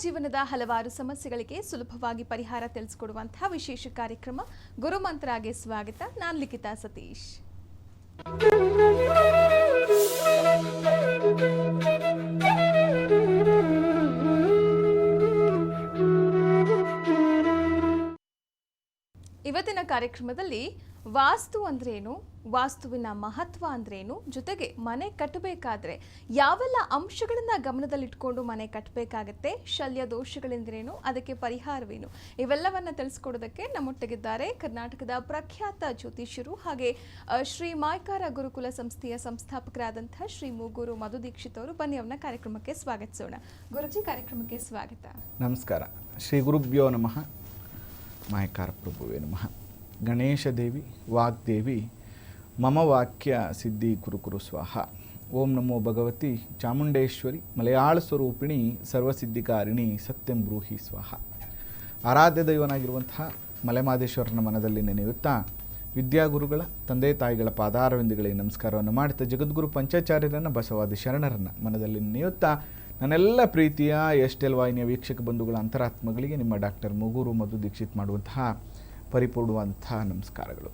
ಜೀವನದ ಹಲವಾರು ಸಮಸ್ಯೆಗಳಿಗೆ ಸುಲಭವಾಗಿ ಪರಿಹಾರ ತಿಳಿಸಿಕೊಡುವಂತಹ ವಿಶೇಷ ಕಾರ್ಯಕ್ರಮ ಗುರುಮಂತ್ರಗೆ ಸ್ವಾಗತ. ನಾನು ಲಿಖಿತಾ ಸತೀಶ್. ಇವತ್ತಿನ ಕಾರ್ಯಕ್ರಮದಲ್ಲಿ ವಾಸ್ತು ಅಂದ್ರೇನು, ವಾಸ್ತುವಿನ ಮಹತ್ವ ಅಂದ್ರೇನು, ಜೊತೆಗೆ ಮನೆ ಕಟ್ಟಬೇಕಾದ್ರೆ ಯಾವೆಲ್ಲ ಅಂಶಗಳನ್ನ ಗಮನದಲ್ಲಿಟ್ಕೊಂಡು ಮನೆ ಕಟ್ಟಬೇಕಾಗತ್ತೆ, ಶಲ್ಯ ದೋಷಗಳೆಂದ್ರೇನು, ಅದಕ್ಕೆ ಪರಿಹಾರವೇನು, ಇವೆಲ್ಲವನ್ನ ತಿಳಿಸ್ಕೊಡೋದಕ್ಕೆ ನಮ್ಮೊಟ್ಟಿಗಿದ್ದಾರೆ ಕರ್ನಾಟಕದ ಪ್ರಖ್ಯಾತ ಜ್ಯೋತಿಷ್ಯರು ಹಾಗೆ ಶ್ರೀ ಮಾಯ್ಕಾರ ಗುರುಕುಲ ಸಂಸ್ಥೆಯ ಸಂಸ್ಥಾಪಕರಾದಂತಹ ಶ್ರೀ ಮೂಗೂರು ಮಧು ದೀಕ್ಷಿತ್ ಅವರು. ಬನ್ನಿ ಅವನ್ನ ಕಾರ್ಯಕ್ರಮಕ್ಕೆ ಸ್ವಾಗತಿಸೋಣ. ಗುರುಜಿ, ಕಾರ್ಯಕ್ರಮಕ್ಕೆ ಸ್ವಾಗತ. ನಮಸ್ಕಾರ. ಶ್ರೀ ಗುರುಭ್ಯೋ ನಮಃ. ಮಾಯಕಾರ ಪ್ರಭುವೇ ನಮಃ. ಗಣೇಶ ದೇವಿ ವಾಗ್ದೇವಿ ಮಮ ವಾಕ್ಯ ಸಿದ್ಧಿ ಕುರುಕುರು ಸ್ವಾಹ. ಓಂ ನಮೋ ಭಗವತಿ ಚಾಮುಂಡೇಶ್ವರಿ ಮಲಯಾಳ ಸ್ವರೂಪಿಣಿ ಸರ್ವಸಿದ್ಧಿಕಾರಿಣಿ ಸತ್ಯಂ ಬ್ರೂಹಿ ಸ್ವಾಹ. ಆರಾಧ್ಯ ದೈವನಾಗಿರುವಂತಹ ಮಲೆಮಾದೇಶ್ವರನ ಮನದಲ್ಲಿ ನೆನೆಯುತ್ತಾ ವಿದ್ಯಾಗುರುಗಳ ತಂದೆ ತಾಯಿಗಳ ಪಾದಾರವಿಂದಗಳಿಗೆ ನಮಸ್ಕಾರವನ್ನು ಮಾಡುತ್ತಾ ಜಗದ್ಗುರು ಪಂಚಾಚಾರ್ಯರನ್ನು ಬಸವಾದಿ ಶರಣರನ್ನು ಮನದಲ್ಲಿ ನೆನೆಯುತ್ತಾ ನನ್ನೆಲ್ಲ ಪ್ರೀತಿಯ ಎಸ್ಟೆಲ್ ವಾಹಿನಿಯ ವೀಕ್ಷಕ ಬಂಧುಗಳ ಅಂತರಾತ್ಮಗಳಿಗೆ ನಿಮ್ಮ ಡಾಕ್ಟರ್ ಮೂಗೂರು ಮಧು ದೀಕ್ಷಿತ್ ಮಾಡುವಂತಹ ಪರಿಪೂರ್ಣವಂತಹ ನಮಸ್ಕಾರಗಳು.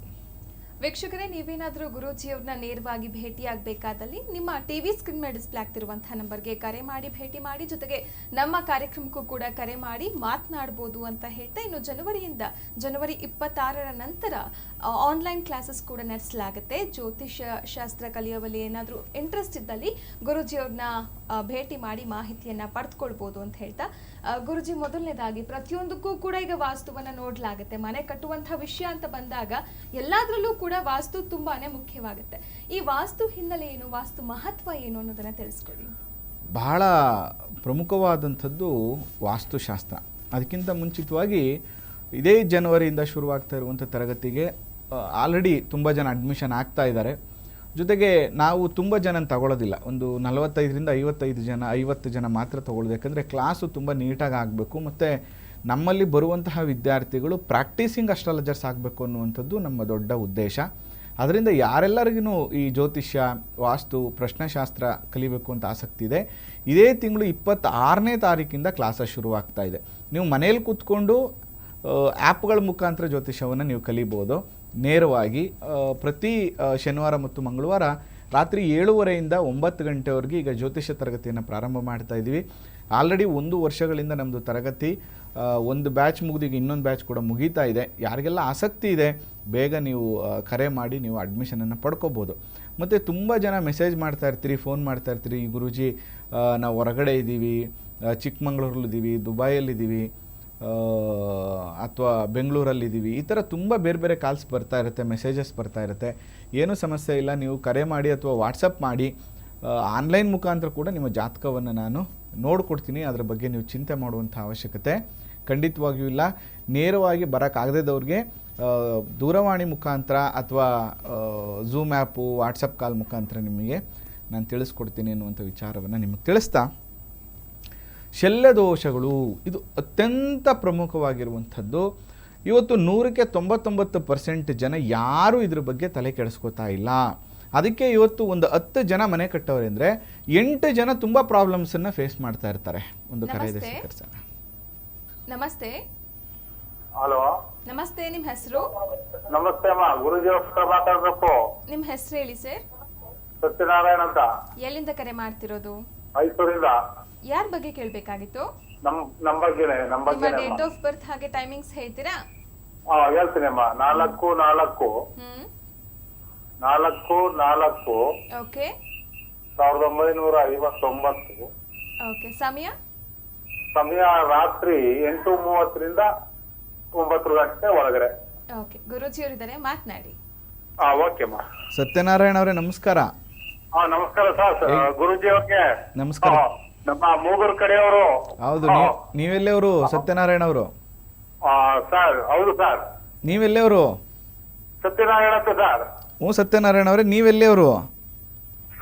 ವೀಕ್ಷಕರೇ, ನೀವೇನಾದರೂ ಗುರೂಜಿಯವ್ರನ್ನ ನೇರವಾಗಿ ಭೇಟಿಯಾಗಬೇಕಾದಲ್ಲಿ ನಿಮ್ಮ ಟಿವಿ ಸ್ಕ್ರೀನ್ ಮೇಲೆ ಡಿಸ್ಪ್ಲೇ ಆಗ್ತಿರುವಂತಹ ನಂಬರ್ಗೆ ಕರೆ ಮಾಡಿ ಭೇಟಿ ಮಾಡಿ, ಜೊತೆಗೆ ನಮ್ಮ ಕಾರ್ಯಕ್ರಮಕ್ಕೂ ಕೂಡ ಕರೆ ಮಾಡಿ ಮಾತನಾಡ್ಬೋದು ಅಂತ ಹೇಳ್ತಾ, ಇನ್ನು ಜನವರಿ 26ರ ನಂತರ ಆನ್ಲೈನ್ ಕ್ಲಾಸಸ್ ಕೂಡ ನಡೆಸಲಾಗುತ್ತೆ. ಜ್ಯೋತಿಷ್ಯ ಶಾಸ್ತ್ರ ಕಲಿಯುವಲ್ಲಿ ಏನಾದರೂ ಇಂಟ್ರೆಸ್ಟ್ ಇದ್ದಲ್ಲಿ ಗುರೂಜಿಯವ್ರನ್ನ ಭೇಟಿ ಮಾಡಿ ಮಾಹಿತಿಯನ್ನ ಪಡೆದುಕೊಳ್ಬೋದು ಅಂತ ಹೇಳ್ತಾ, ಗುರುಜಿ, ಮೊದಲನೇದಾಗಿ ಪ್ರತಿಯೊಂದಕ್ಕೂ ಕೂಡ ಈಗ ವಾಸ್ತುವನ್ನ ನೋಡ್ಲಾಗುತ್ತೆ. ಮನೆ ಕಟ್ಟುವಂತಹ ವಿಷಯ ಅಂತ ಬಂದಾಗ ಎಲ್ಲಾದ್ರಲ್ಲೂ ಕೂಡ ವಾಸ್ತು ತುಂಬಾನೇ ಮುಖ್ಯವಾಗುತ್ತೆ. ಈ ವಾಸ್ತು ಹಿನ್ನೆಲೆ ಏನು, ವಾಸ್ತು ಮಹತ್ವ ಏನು ಅನ್ನೋದನ್ನ ತಿಳಿಸ್ಕೊಡಿ. ಬಹಳ ಪ್ರಮುಖವಾದಂಥದ್ದು ವಾಸ್ತುಶಾಸ್ತ್ರ. ಅದಕ್ಕಿಂತ ಮುಂಚಿತವಾಗಿ ಇದೇ ಜನವರಿಯಿಂದ ಶುರುವಾಗ್ತಾ ಇರುವಂಥ ತರಗತಿಗೆ ಆಲ್ರೆಡಿ ತುಂಬ ಜನ ಅಡ್ಮಿಷನ್ ಆಗ್ತಾ ಇದ್ದಾರೆ. ಜೊತೆಗೆ ನಾವು ತುಂಬ ಜನ ತಗೊಳ್ಳೋದಿಲ್ಲ, ಒಂದು 45ರಿಂದ 50 ಜನ ಮಾತ್ರ ತಗೊಳ್ಳೋದು. ಯಾಕಂದರೆ ಕ್ಲಾಸು ತುಂಬ ನೀಟಾಗಿ ಆಗಬೇಕು ಮತ್ತು ನಮ್ಮಲ್ಲಿ ಬರುವಂತಹ ವಿದ್ಯಾರ್ಥಿಗಳು ಪ್ರಾಕ್ಟೀಸಿಂಗ್ ಅಸ್ಟ್ರಾಲಜರ್ಸ್ ಆಗಬೇಕು ಅನ್ನುವಂಥದ್ದು ನಮ್ಮ ದೊಡ್ಡ ಉದ್ದೇಶ. ಅದರಿಂದ ಯಾರೆಲ್ಲರಿಗೂ ಈ ಜ್ಯೋತಿಷ್ಯ, ವಾಸ್ತು, ಪ್ರಶ್ನೆಶಾಸ್ತ್ರ ಕಲಿಬೇಕು ಅಂತ ಆಸಕ್ತಿ ಇದೆ, ಇದೇ ತಿಂಗಳು 26ನೇ ತಾರೀಕಿಂದ ಕ್ಲಾಸಸ್ ಶುರುವಾಗ್ತಾ ಇದೆ. ನೀವು ಮನೇಲಿ ಕೂತ್ಕೊಂಡು ಆ್ಯಪ್ಗಳ ಮುಖಾಂತರ ಜ್ಯೋತಿಷ್ಯವನ್ನು ನೀವು ಕಲಿಬೋದು. ನೇರವಾಗಿ ಪ್ರತಿ ಶನಿವಾರ ಮತ್ತು ಮಂಗಳವಾರ ರಾತ್ರಿ 7:30ಯಿಂದ 9 ಗಂಟೆವರೆಗೆ ಈಗ ಜ್ಯೋತಿಷ್ಯ ತರಗತಿಯನ್ನು ಪ್ರಾರಂಭ ಮಾಡ್ತಾ ಇದ್ದೀವಿ. ಆಲ್ರೆಡಿ 1 ವರ್ಷಗಳಿಂದ ನಮ್ಮದು ತರಗತಿ ಒಂದು ಬ್ಯಾಚ್ ಮುಗಿದು ಈಗ ಇನ್ನೊಂದು ಬ್ಯಾಚ್ ಕೂಡ ಮುಗೀತಾ ಇದೆ. ಯಾರಿಗೆಲ್ಲ ಆಸಕ್ತಿ ಇದೆ ಬೇಗ ನೀವು ಕರೆ ಮಾಡಿ ನೀವು ಅಡ್ಮಿಷನನ್ನು ಪಡ್ಕೋಬೋದು. ಮತ್ತು ತುಂಬ ಜನ ಮೆಸೇಜ್ ಮಾಡ್ತಾ ಇರ್ತೀರಿ, ಫೋನ್ ಮಾಡ್ತಾ ಇರ್ತೀರಿ, ಗುರೂಜಿ ನಾವು ಹೊರಗಡೆ ಇದ್ದೀವಿ, ಚಿಕ್ಕಮಂಗ್ಳೂರಲ್ಲಿದ್ದೀವಿ, ದುಬೈಯಲ್ಲಿದ್ದೀವಿ ಅಥವಾ ಬೆಂಗಳೂರಲ್ಲಿದ್ದೀವಿ, ಈ ಥರ ತುಂಬ ಬೇರೆ ಬೇರೆ ಕಾಲ್ಸ್ ಬರ್ತಾ ಇರುತ್ತೆ, ಮೆಸೇಜಸ್ ಬರ್ತಾ ಇರುತ್ತೆ. ಏನೂ ಸಮಸ್ಯೆ ಇಲ್ಲ, ನೀವು ಕರೆ ಮಾಡಿ ಅಥವಾ ವಾಟ್ಸಪ್ ಮಾಡಿ ಆನ್ಲೈನ್ ಮುಖಾಂತರ ಕೂಡ ನಿಮ್ಮ ಜಾತಕವನ್ನು ನಾನು ನೋಡಿಕೊಡ್ತೀನಿ. ಅದರ ಬಗ್ಗೆ ನೀವು ಚಿಂತೆ ಮಾಡುವಂಥ ಅವಶ್ಯಕತೆ ಖಂಡಿತವಾಗಿಯೂ ಇಲ್ಲ. ನೇರವಾಗಿ ಬರೋಕ್ಕಾಗದವ್ರಿಗೆ ದೂರವಾಣಿ ಮುಖಾಂತರ ಅಥವಾ ಝೂಮ್ ಆ್ಯಪು, ವಾಟ್ಸಪ್ ಕಾಲ್ ಮುಖಾಂತರ ನಿಮಗೆ ನಾನು ತಿಳಿಸ್ಕೊಡ್ತೀನಿ ಅನ್ನುವಂಥ ವಿಚಾರವನ್ನು ನಿಮಗೆ ತಿಳಿಸ್ತಾ, ಶಲ್ಯ ದೋಷಗಳು ಇದು ಅತ್ಯಂತ ಪ್ರಮುಖವಾಗಿರುವಂಥದ್ದು. ಇವತ್ತು 100ಕ್ಕೆ 99% ಜನ ಯಾರೂ ಇದ್ರ ಬಗ್ಗೆ ತಲೆ ಕೆಡಿಸ್ಕೋತಾ ಇಲ್ಲ. ಅದಕ್ಕೆ ಇವತ್ತು ಒಂದು 10 ಜನ ಮನೆ ಕಟ್ಟೋರು ಅಂದರೆ 8 ಜನ ತುಂಬ ಪ್ರಾಬ್ಲಮ್ಸನ್ನು ಫೇಸ್ ಮಾಡ್ತಾ ಇರ್ತಾರೆ. ಒಂದು ಕರೆ ಇದೆ ಸರ್. ನಮಸ್ತೆ. ಹಲೋ, ನಮಸ್ತೆ. ನಿಮ್ಮ ಹೆಸರು? ನಮಸ್ತೆ ಅಮ್ಮ, ಗುರುಜಿ ಹತ್ರ ಮಾತಾಡ್ಬೇಕು. ನಿಮ್ಮ ಹೆಸರು ಹೇಳಿ ಸರ್. ಸತ್ಯನಾರಾಯಣ ಅಂತ. ಎಲ್ಲಿಂದ ಕರೆ ಮಾಡ್ತಿರೋದು? ಮೈಸೂರಿಂದ. ಯಾರ ಬಗ್ಗೆ ಕೇಳಬೇಕಾಗಿತ್ತು? ನಮ್ಮ ಬಗ್ಗೆನೇ. ನಿಮ್ಮ ಡೇಟ್ ಆಫ್ ಬರ್ತ್ ಹಾಗೆ ಟೈಮಿಂಗ್ಸ್ ಹೇಳ್ತೀರಾ? ಹೇಳ್ತೀನಿ ಅಮ್ಮ. 4/4/4/4 ಓಕೆ. 1959. ಓಕೆ. ಸಮಯ ರಾತ್ರಿ 8:30ರಿಂದ 9 ಗಂಟೆ ಒಳಗಡೆ. ಓಕೆ. ಗುರೂಜಿ ಅವರಿದ್ದಾರೆ, ಮಾತನಾಡಿ. ಓಕೆ ಅಮ್ಮ. ಸತ್ಯನಾರಾಯಣ ಅವರೇ ನಮಸ್ಕಾರ. ನಮಸ್ಕಾರ ಸರ್. ಗುರುಜಿ ಅವ್ರಿಗೆ ನಮಸ್ಕಾರ. ನಮ್ಮ ಮೂಗೂರು ಕಡೆಯವರು. ಹೌದು. ನೀವೆಲ್ಲವರು ಸತ್ಯನಾರಾಯಣ ಅವರು? ಸರ್ ಹೌದು ಸರ್. ನೀವೆಲ್ಲವರು? ಸತ್ಯನಾರಾಯಣ ಅಂತ ಸರ್. ಹ್ಞೂ ಸತ್ಯನಾರಾಯಣ ಅವರೇ, ನೀವೆಲ್ಲವರು?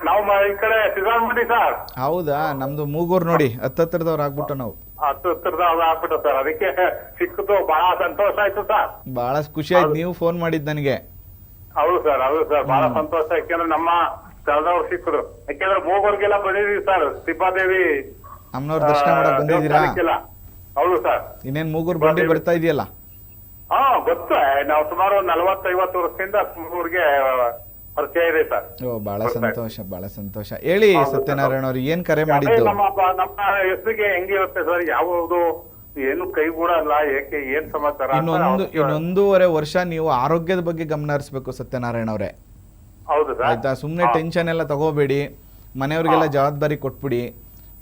ನಾವು ಈ ಕಡೆ ಸಿದ್ದಾರ್ಮಂಡಿ ಸರ್. ಹೌದಾ? ನಮ್ದು ಮೂಗೂರು ನೋಡಿ, ಹತ್ತತ್ರದವ್ರು ಆಗ್ಬಿಟ್ಟು ನಾವು ಹತ್ತತ್ರದವ್ರು ಆಗ್ಬಿಟ್ಟು ಸರ್. ಅದಕ್ಕೆ ಸಿಕ್ಕಿತು, ಬಹಳ ಸಂತೋಷ ಆಯ್ತು ಸರ್. ಬಹಳ ಖುಷಿ ಆಯ್ತು ನೀವು ಫೋನ್ ಮಾಡಿದ್ದು ನನಗೆ. ಹೌದು ಸರ್, ಹೌದು ಸರ್, ಬಹಳ ಸಂತೋಷ. ಯಾಕೆಂದ್ರೆ ನಮ್ಮ ಸ್ಥಳದವ್ರು ಸಿಕ್ಕರು. ಯಾಕೆಂದ್ರೆ ಮೂಗೂರ್ಗೆಲ್ಲ ಬಂದಿದೀವಿ ಸರ್. ತಿಪ್ಪಾದೇವಿ ಅಮ್ಮನವ್ರ ದರ್ಶನ ಮಾಡಕ್ ಬಂದಿದ್ದೀರಾ? ಹೌದು ಸರ್. ಇನ್ನೇನು ಮೂಗೂರು ಬಂಡಿ ಬರ್ತಾ ಇದೆಯಲ್ಲ. ಹಾ ಗೊತ್ತು, ನಾವು ಸುಮಾರು 40-50 ವರ್ಷದಿಂದ ಊರಿಗೆ ಪರಿಚಯ ಇದೆ ಸರ್. ಓ ಬಹಳ ಸಂತೋಷ, ಬಹಳ ಸಂತೋಷ. ಹೇಳಿ ಸತ್ಯನಾರಾಯಣ ಅವ್ರು, ಏನ್ ಕರೆ ಅದೇ ಮಾಡಿದ್ದು? ನಮ್ಮ ಹೆಸರಿಗೆ ಹೆಂಗಿರುತ್ತೆ ಸರ್, ಯಾವುದು ಏನು ಕೈಗೂಡಲ್ಲ, ಏಕೆ, ಏನ್ ಸಮಾಚಾರ ಅಂತ ಇನ್ನೊಂದೂವರೆ ವರ್ಷ ನೀವು ಆರೋಗ್ಯದ ಬಗ್ಗೆ ಗಮನ ಹರಿಸ್ಬೇಕು ಸತ್ಯನಾರಾಯಣ ಅವರೇ. ಹೌದು ಸರ್. ಆಯ್ತಾ? ಸುಮ್ನೆ ಟೆನ್ಷನ್ ಎಲ್ಲ ತಗೋಬೇಡಿ, ಮನೆಯವ್ರಿಗೆಲ್ಲ ಜವಾಬ್ದಾರಿ ಕೊಟ್ಬಿಡಿ.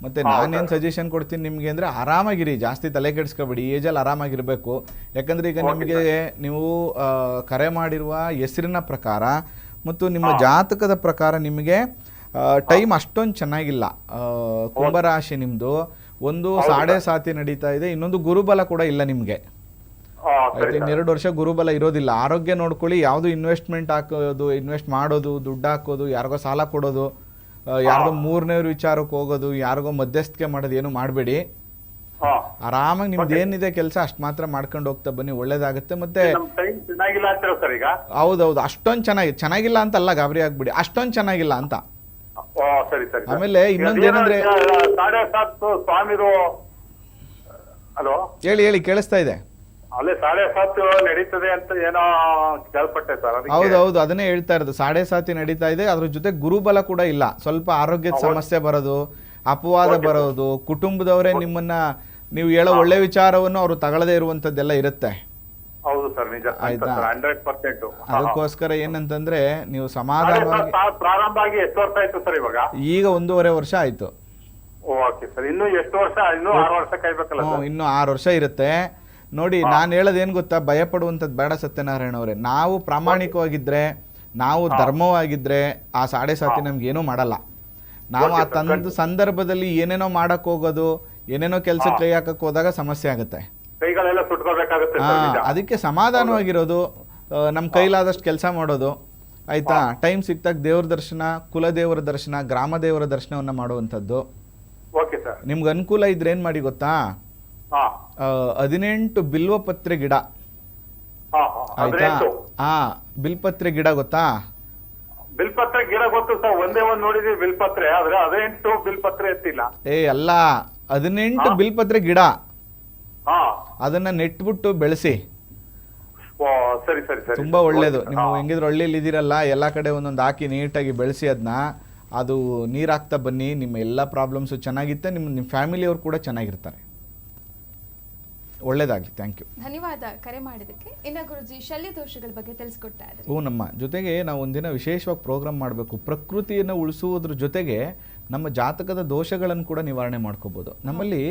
ಮತ್ತೆ ನಾನೇನ್ ಸಜೆಷನ್ ಕೊಡ್ತೀನಿ ನಿಮ್ಗೆ ಅಂದ್ರೆ, ಆರಾಮಾಗಿರಿ, ಜಾಸ್ತಿ ತಲೆ ಕೆಡಿಸ್ಕೋಬೇಡಿ. ಏಜಲ್ಲಿ ಆರಾಮಾಗಿರ್ಬೇಕು. ಯಾಕಂದ್ರೆ ಈಗ ನಿಮಗೆ ನೀವು ಕರೆ ಮಾಡಿರುವ ಹೆಸರಿನ ಪ್ರಕಾರ ಮತ್ತು ನಿಮ್ಮ ಜಾತಕದ ಪ್ರಕಾರ ನಿಮಗೆ ಟೈಮ್ ಅಷ್ಟೊಂದು ಚೆನ್ನಾಗಿಲ್ಲ. ಕುಂಭರಾಶಿ ನಿಮ್ದು, ಒಂದು 7.5 ನಡೀತಾ ಇದೆ, ಇನ್ನೊಂದು ಗುರುಬಲ ಕೂಡ ಇಲ್ಲ ನಿಮ್ಗೆ. ಆಯ್ತು, 2 ವರ್ಷ ಗುರುಬಲ ಇರೋದಿಲ್ಲ. ಆರೋಗ್ಯ ನೋಡ್ಕೊಳ್ಳಿ. ಯಾವುದು ಇನ್ವೆಸ್ಟ್ಮೆಂಟ್ ಹಾಕೋದು, ಇನ್ವೆಸ್ಟ್ ಮಾಡೋದು, ದುಡ್ಡು ಹಾಕೋದು, ಯಾರಿಗೋ ಸಾಲ ಕೊಡೋದು, ಯಾರಿಗೋ ಮೂರನೇವ್ರ ವಿಚಾರಕ್ಕೆ ಹೋಗೋದು, ಯಾರಿಗೋ ಮಧ್ಯಸ್ಥಿಕೆ ಮಾಡೋದು ಏನು ಮಾಡಬೇಡಿ. ಆರಾಮಾಗಿ ನಿಮ್ದು ಏನಿದೆ ಕೆಲಸ ಅಷ್ಟು ಮಾತ್ರ ಮಾಡ್ಕೊಂಡು ಹೋಗ್ತಾ ಬನ್ನಿ, ಒಳ್ಳೇದಾಗುತ್ತೆ. ಮತ್ತೆ ಹೌದೌದು, ಅಷ್ಟೊಂದು ಚೆನ್ನಾಗಿಲ್ಲ ಅಂತಲ್ಲ, ಗಾಬರಿ ಆಗ್ಬಿಡಿ, ಅಷ್ಟೊಂದು ಚೆನ್ನಾಗಿಲ್ಲ ಅಂತ. ಆಮೇಲೆ ಇನ್ನೊಂದು ಏನಂದ್ರೆ, ಹೇಳಿ ಹೇಳಿ, ಕೇಳಿಸ್ತಾ ಇದೆ. ಅಲ್ಲೇ 7.5 ನಡೀತದೆ ಅಂತ ಏನೋ ಕೇಳ್ಪಟ್ಟೆ ಸರ್. ಹೌದೌದು, ಅದನ್ನೇ ಹೇಳ್ತಾ ಇರೋದು. 7.5 ನಡೀತಾ ಇದೆ, ಅದ್ರ ಜೊತೆ ಗುರುಬಲ ಕೂಡ ಇಲ್ಲ. ಸ್ವಲ್ಪ ಆರೋಗ್ಯದ ಸಮಸ್ಯೆ ಬರೋದು, ಅಪವಾದ ಬರೋದು, ಕುಟುಂಬದವರೇ ನಿಮ್ಮನ್ನ ನೀವು ಹೇಳೋ ಒಳ್ಳೆ ವಿಚಾರವನ್ನು ಅವರು ತಗೊಳ್ಳದೇ ಇರುವಂತದ್ದೆಲ್ಲ ಇರುತ್ತೆ. ಹೌದು ಸರ್, ನಿಜ. ಆಯ್ತಾ? 100%. ಅದಕ್ಕೋಸ್ಕರ ಏನಂತಂದ್ರೆ, ನೀವು ಸಮಾಧಾನವಾಗಿ. ಪ್ರಾರಂಭ ಆಗಿ ಎಷ್ಟು ವರ್ಷ ಆಯ್ತು ಸರ್ ಇವಾಗ? ಈಗ 1.5 ವರ್ಷ ಆಯ್ತು. ಓಕೆ ಸರ್, ಇನ್ನು ಎಷ್ಟು ವರ್ಷ? ಇನ್ನು 6 ವರ್ಷ ಕಾಯ್ಬೇಕಲ್ಲ? ಇನ್ನು 6 ವರ್ಷ ಇರುತ್ತೆ. ನೋಡಿ, ನಾನು ಹೇಳೋದೇನು ಗೊತ್ತಾ, ಭಯ ಪಡುವಂಥದ್ದು ಬೇಡ ಸತ್ಯನಾರಾಯಣ ಅವರೇ. ನಾವು ಪ್ರಾಮಾಣಿಕವಾಗಿದ್ರೆ, ನಾವು ಧರ್ಮವಾಗಿದ್ರೆ ಆ 7.5 ನಮ್ಗೆ ಏನೂ ಮಾಡಲ್ಲ. ನಾವು ಆ ಸಂದರ್ಭದಲ್ಲಿ ಏನೇನೋ ಮಾಡಕ್ ಹೋಗೋದು, ಏನೇನೋ ಕೆಲ್ಸಕ್ಕೆ ಕೈ ಹಾಕಕ್ ಹೋದಾಗ ಸಮಸ್ಯೆ ಆಗುತ್ತೆ. ಕೈಗಳೆಲ್ಲ ಸುಟ್ಕೋಬೇಕಾಗುತ್ತೆ. ಅದಕ್ಕೆ ಸಮಾಧಾನವಾಗಿರೋದು, ನಮ್ಮ ಕೈಲಾದಷ್ಟು ಕೆಲಸ ಮಾಡೋದು. ಆಯ್ತಾ? ಟೈಮ್ ಸಿಕ್ತಾಗ ದೇವ್ರ ದರ್ಶನ, ಕುಲದೇವರ ದರ್ಶನ, ಗ್ರಾಮ ದೇವರ ದರ್ಶನವನ್ನ ಮಾಡುವಂಥದ್ದು. ನಿಮ್ಗೆ ಅನುಕೂಲ ಇದ್ರೆ ಏನ್ ಮಾಡಿ ಗೊತ್ತಾ, 18 ಬಿಲ್ವಪತ್ರೆ ಗಿಡ. ಆಯ್ತಾ? ಬಿಲ್ಪತ್ರೆ ಗಿಡ ಗೊತ್ತಾ? ಬಿಲ್ಪತ್ರೆ ಗಿಡ ಗೊತ್ತು ಸರ್, ಒಂದೇ ಒಂದ್ ನೋಡಿದ್ವಿ ಬಿಲ್ಪತ್ರೆ, ಆದ್ರೆ 18 ಬಿಲ್ಪತ್ರೆ ಎತ್ತಿಲ್ಲ. ಅಲ್ಲ, 18 ಬಿಲ್ಪತ್ರೆ ಗಿಡ. ಅದನ್ನ ನೆಟ್ಬಿಟ್ಟು ಬೆಳೆಸಿ. ಸರಿ ಸರಿ ಸರಿ, ತುಂಬಾ ಒಳ್ಳೇದು. ನೀವು ಹೆಂಗಿದ್ರು ಹಳ್ಳಿಲಿ ಇದೀರಲ್ಲ, ಎಲ್ಲಾ ಕಡೆ ಒಂದೊಂದು ಹಾಕಿ ನೀಟಾಗಿ ಬೆಳೆಸಿ ಅದನ್ನ. ಅದು ನೀರ್ ಹಾಕ್ತಾ ಬನ್ನಿ, ನಿಮ್ಮ ಎಲ್ಲಾ ಪ್ರಾಬ್ಲಮ್ಸ್ ಚೆನ್ನಾಗಿತ್ತೆ, ನಿಮ್ಮ ಫ್ಯಾಮಿಲಿಯವ್ರು ಕೂಡ ಚೆನ್ನಾಗಿರ್ತಾರೆ. ಒಳ್ಳೇದಾಗ್ಲಿ. ಥ್ಯಾಂಕ್ ಯು, ಧನ್ಯವಾದ ಕರೆ ಮಾಡಿದಕ್ಕೆ. ಇನ್ನು ಗುರುಜಿ, ಶಲ್ಯ ದೋಷಗಳ ಬಗ್ಗೆ ತಿಳಿಸ್ಕೊಡ್ತಾ ಇದ್ದಾರೆ. ನಮ್ಮ ಜೊತೆಗೆ ನಾವು ಒಂದಿನ ವಿಶೇಷವಾಗಿ ಪ್ರೋಗ್ರಾಮ್ ಮಾಡಬೇಕು. ಪ್ರಕೃತಿಯನ್ನು ಉಳಿಸುವುದ್ರ ಜೊತೆಗೆ ನಮ್ಮ ಜಾತಕದ ದೋಷಗಳನ್ನು ಕೂಡ ನಿವಾರಣೆ ಮಾಡ್ಕೋಬಹುದು. ನಮ್ಮಲ್ಲಿ